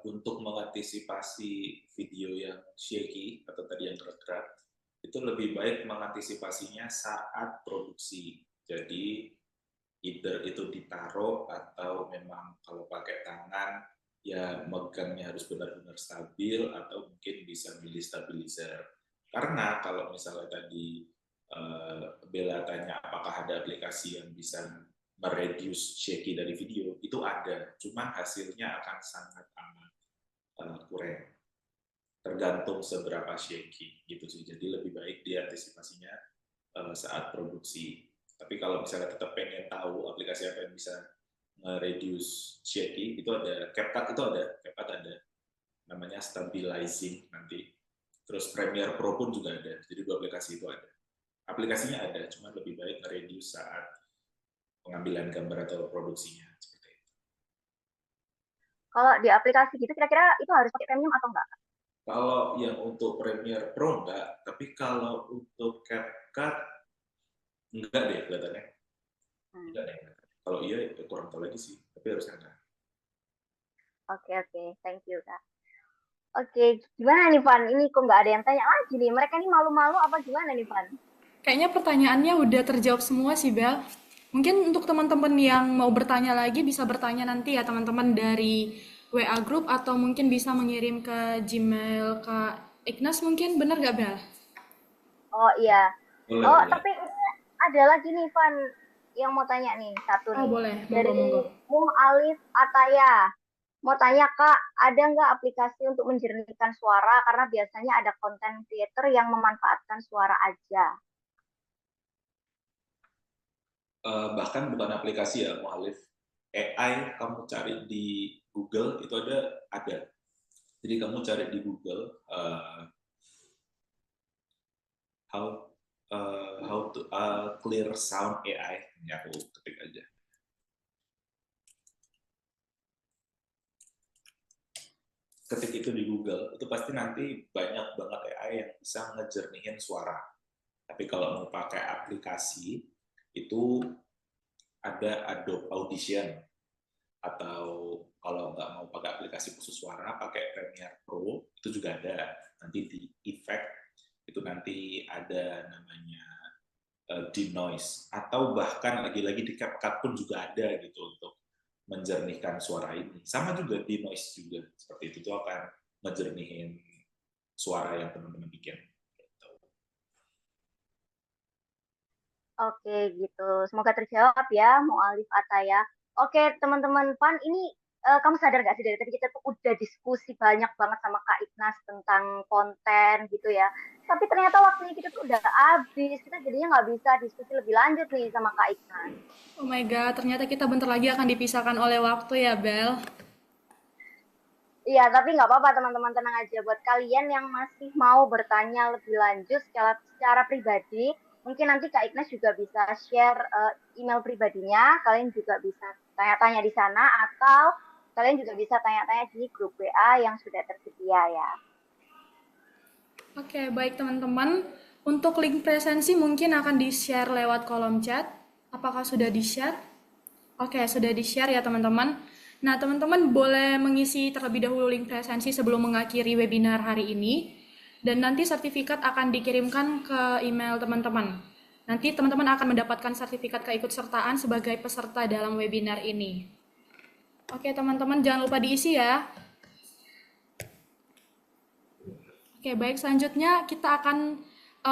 Untuk mengantisipasi video yang shaky atau tadi yang gerak-gerak, itu lebih baik mengantisipasinya saat produksi. Jadi either itu ditaruh atau memang kalau pakai tangan ya megangnya harus benar-benar stabil atau mungkin bisa milih stabilizer. Karena kalau misalnya tadi Bella tanya apakah ada aplikasi yang bisa mereduce shaky dari video, itu ada, cuman hasilnya akan sangat amat kurang, tergantung seberapa shaky gitu sih. Jadi lebih baik diantisipasinya saat produksi. Tapi kalau misalnya tetap pengen tahu aplikasi apa yang bisa reduce shaky, itu ada CapCut, ada namanya stabilizing nanti. Terus Premiere Pro pun juga ada, jadi 2 aplikasi itu ada. Aplikasinya ada, cuma lebih baik nge-reduce saat pengambilan gambar atau produksinya. Seperti itu. Kalau di aplikasi gitu kira-kira itu harus pakai premium atau enggak? Kalau yang untuk Premiere Pro enggak, tapi kalau untuk CapCut enggak deh kelihatannya. Enggak deh. Kalau iya ya kurang tahu lagi sih, tapi harusnya enggak. Oke, thank you Kak. Oke, gimana nih Van? Ini kok nggak ada yang tanya lagi nih? Mereka ini malu-malu apa gimana nih Van? Kayaknya pertanyaannya udah terjawab semua sih, Bel. Mungkin untuk teman-teman yang mau bertanya lagi bisa bertanya nanti ya teman-teman dari WA Group atau mungkin bisa mengirim ke Gmail Kak Ignas mungkin, bener gak Bel? Oh iya. Boleh, Oh, boleh. tapi ini ada lagi nih Van yang mau tanya nih, satu Oh nih. boleh, monggo-monggo. Dari Mung Alif Ataya. Mau tanya Kak, ada nggak aplikasi untuk menjernihkan suara? Karena biasanya ada konten creator yang memanfaatkan suara aja. Bahkan bukan aplikasi ya, Muhalif. AI kamu cari di Google itu ada. Jadi kamu cari di Google how to clear sound AI. Ini aku ketik aja. Ketik itu di Google, itu pasti nanti banyak banget AI yang bisa ngejernihin suara. Tapi kalau mau pakai aplikasi, itu ada Adobe Audition. Atau kalau nggak mau pakai aplikasi khusus suara, pakai Premiere Pro, itu juga ada. Nanti di effect, itu nanti ada namanya denoise. Atau bahkan lagi-lagi di CapCut pun juga ada gitu untuk menjernihkan suara ini. Sama juga denoise juga. Seperti itu tuh akan menjernihin suara yang teman-teman bikin. Oke, gitu. Semoga terjawab ya, Mu'alif Ataya. Oke, teman-teman Pan, ini kamu sadar nggak sih dari tadi kita tuh udah diskusi banyak banget sama Kak Ignas tentang konten gitu ya. Tapi ternyata waktunya kita tuh udah habis. Kita jadinya nggak bisa diskusi lebih lanjut nih sama Kak Ignas. Oh my god, ternyata kita bentar lagi akan dipisahkan oleh waktu ya Bel. Iya, tapi nggak apa-apa teman-teman, tenang aja. Buat kalian yang masih mau bertanya lebih lanjut secara pribadi, mungkin nanti Kak Ignas juga bisa share email pribadinya. Kalian juga bisa tanya-tanya di sana atau kalian juga bisa tanya-tanya di grup WA yang sudah tersedia ya. Oke, baik teman-teman. Untuk link presensi mungkin akan di-share lewat kolom chat. Apakah sudah di-share? Oke, sudah di-share ya teman-teman. Nah, teman-teman boleh mengisi terlebih dahulu link presensi sebelum mengakhiri webinar hari ini. Dan nanti sertifikat akan dikirimkan ke email teman-teman. Nanti teman-teman akan mendapatkan sertifikat keikutsertaan sebagai peserta dalam webinar ini. Oke, teman-teman jangan lupa diisi ya. Oke, baik. Selanjutnya kita akan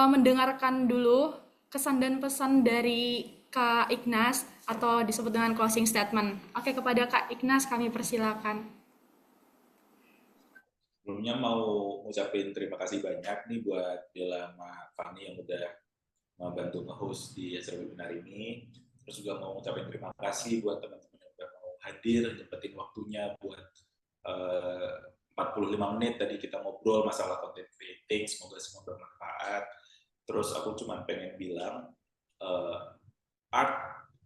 mendengarkan dulu kesan dan pesan dari Kak Ignas atau disebut dengan closing statement. Oke, kepada Kak Ignas kami persilakan. Sebelumnya mau ngucapin terima kasih banyak nih buat Bella sama Fani yang udah membantu nge-host di acara webinar ini. Terus juga mau ngucapin terima kasih buat teman-teman yang udah mau hadir, nyempetin waktunya buat 45 menit tadi kita ngobrol masalah content creating, semoga semua bermanfaat. Terus aku cuma pengen bilang, art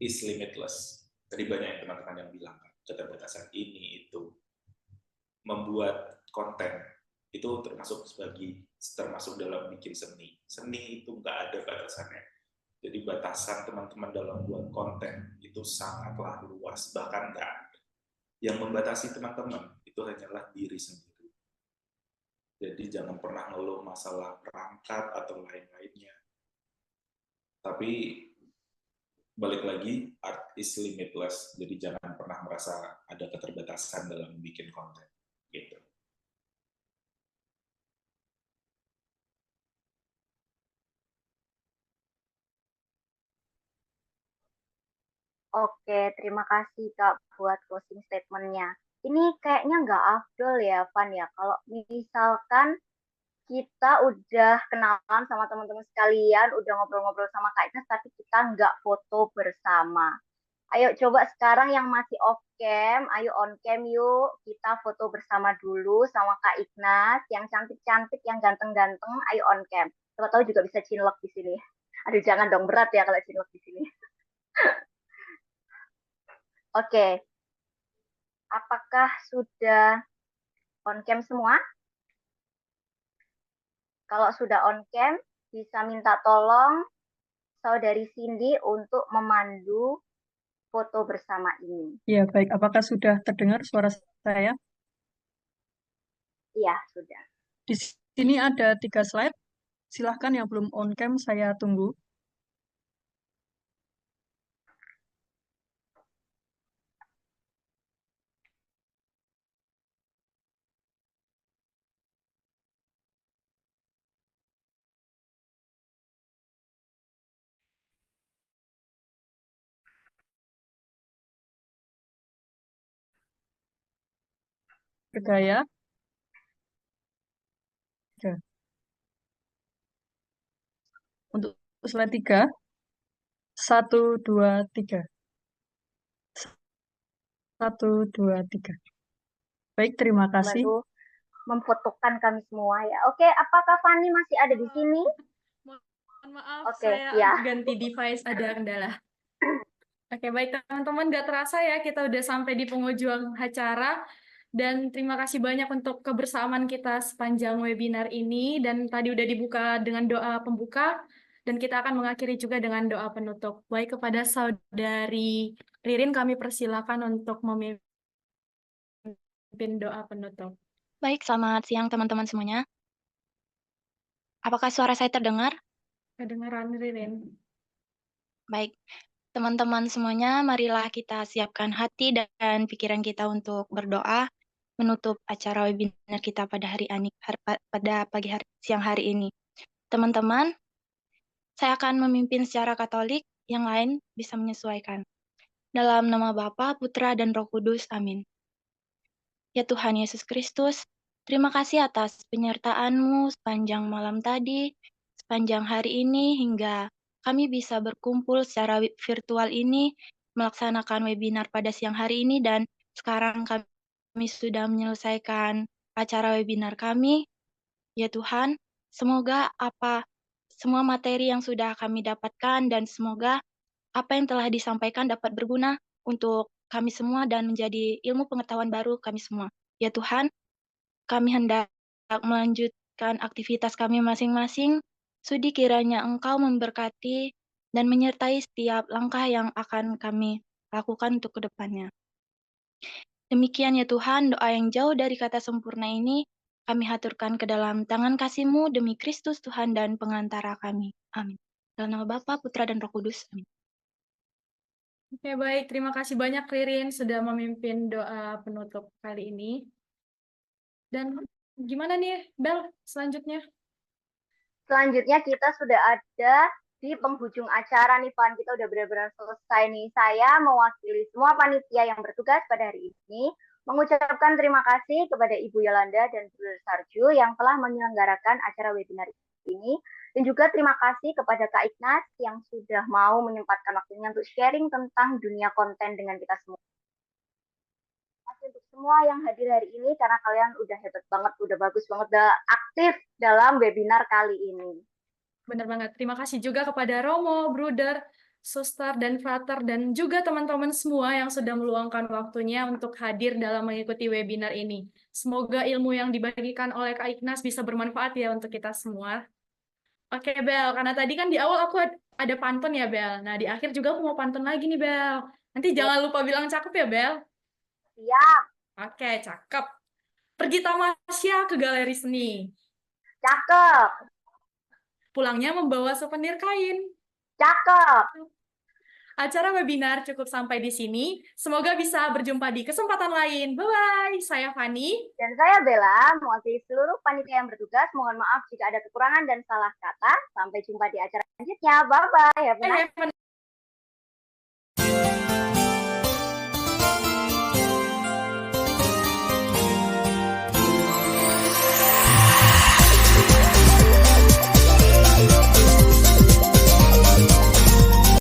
is limitless. Tadi banyak teman-teman yang bilang, keterbatasan ini, itu. Membuat konten, itu termasuk dalam bikin seni. Seni itu nggak ada batasannya. Jadi batasan teman-teman dalam buat konten itu sangatlah luas, bahkan nggak ada. Yang membatasi teman-teman itu hanyalah diri sendiri. Jadi jangan pernah ngeluh masalah perangkat atau lain-lainnya. Tapi balik lagi, art is limitless. Jadi jangan pernah merasa ada keterbatasan dalam bikin konten. Gitu. Oke, terima kasih Kak buat closing statement-nya. Ini kayaknya nggak afdol ya, Van ya. Kalau misalkan kita udah kenalan sama teman-teman sekalian, udah ngobrol-ngobrol sama Kak Ignas, tapi kita nggak foto bersama. Ayo coba sekarang yang masih off cam, ayo on cam yuk. Kita foto bersama dulu sama Kak Ignas, yang cantik-cantik, yang ganteng-ganteng, ayo on cam. Siapa tahu juga bisa cinlok di sini. Aduh, jangan dong, berat ya kalau cinlok di sini. Oke, apakah sudah on cam semua? Kalau sudah on cam, bisa minta tolong Saudari Cindy untuk memandu foto bersama ini. Ya, baik. Apakah sudah terdengar suara saya? Iya, sudah. Di sini ada 3 slide. Silahkan yang belum on cam, saya tunggu. Bergaya. Oke. Untuk slide 3, 1, 2, 3. 1, 2, 3. Baik, terima kasih. Bantu memfotokan kami semua ya. Oke, apakah Fanny masih ada di sini? Mohon maaf, Oke, saya ya. ganti device, ada kendala. Oke, baik teman-teman, nggak terasa ya kita udah sampai di penghujung acara. Dan terima kasih banyak untuk kebersamaan kita sepanjang webinar ini. Dan tadi udah dibuka dengan doa pembuka. Dan kita akan mengakhiri juga dengan doa penutup. Baik, kepada Saudari Ririn kami persilakan untuk memimpin doa penutup. Baik, selamat siang teman-teman semuanya. Apakah suara saya terdengar? Kedengaran Ririn. Baik, teman-teman semuanya, marilah kita siapkan hati dan pikiran kita untuk berdoa menutup acara webinar kita pada pada siang hari ini. Teman-teman, saya akan memimpin secara Katolik, yang lain bisa menyesuaikan. Dalam nama Bapa, Putra, dan Roh Kudus. Amin. Ya Tuhan Yesus Kristus, terima kasih atas penyertaan-Mu sepanjang malam tadi, sepanjang hari ini, hingga kami bisa berkumpul secara virtual ini, melaksanakan webinar pada siang hari ini, dan sekarang kami sudah menyelesaikan acara webinar kami. Ya Tuhan, semoga semua materi yang sudah kami dapatkan dan semoga apa yang telah disampaikan dapat berguna untuk kami semua dan menjadi ilmu pengetahuan baru kami semua. Ya Tuhan, kami hendak melanjutkan aktivitas kami masing-masing. Sudi kiranya Engkau memberkati dan menyertai setiap langkah yang akan kami lakukan untuk kedepannya. Demikian ya Tuhan, doa yang jauh dari kata sempurna ini kami haturkan ke dalam tangan kasih-Mu demi Kristus Tuhan dan pengantara kami. Amin. Dalam nama Bapa, Putra, dan Roh Kudus. Amin. Oke, baik. Terima kasih banyak Ririn sudah memimpin doa penutup kali ini. Dan gimana nih, Bel, selanjutnya? Selanjutnya kita sudah ada di penghujung acara nih, Van. Kita udah benar-benar selesai nih. Saya mewakili semua panitia yang bertugas pada hari ini mengucapkan terima kasih kepada Ibu Yolanda dan Bruder Sarju yang telah menyelenggarakan acara webinar ini. Dan juga terima kasih kepada Kak Ignas yang sudah mau menyempatkan waktunya untuk sharing tentang dunia konten dengan kita semua. Untuk semua yang hadir hari ini karena kalian udah hebat banget, udah bagus banget, udah aktif dalam webinar kali ini. Benar banget. Terima kasih juga kepada Romo, Bruder, Suster, dan Frater, dan juga teman-teman semua yang sudah meluangkan waktunya untuk hadir dalam mengikuti webinar ini. Semoga ilmu yang dibagikan oleh Kak Ignas bisa bermanfaat ya untuk kita semua. Oke, Bel. Karena tadi kan di awal aku ada pantun ya, Bel. Nah, di akhir juga aku mau pantun lagi nih, Bel. Nanti jangan lupa bilang cakep ya, Bel. Siap. Oke, cakep. Pergi tamasya ke galeri seni. Cakep. Pulangnya membawa souvenir kain. Cakep. Acara webinar cukup sampai di sini. Semoga bisa berjumpa di kesempatan lain. Bye-bye. Saya Fani. Dan saya Bella, mewakili seluruh panitia yang bertugas. Mohon maaf jika ada kekurangan dan salah kata. Sampai jumpa di acara selanjutnya. Bye-bye. Have a nice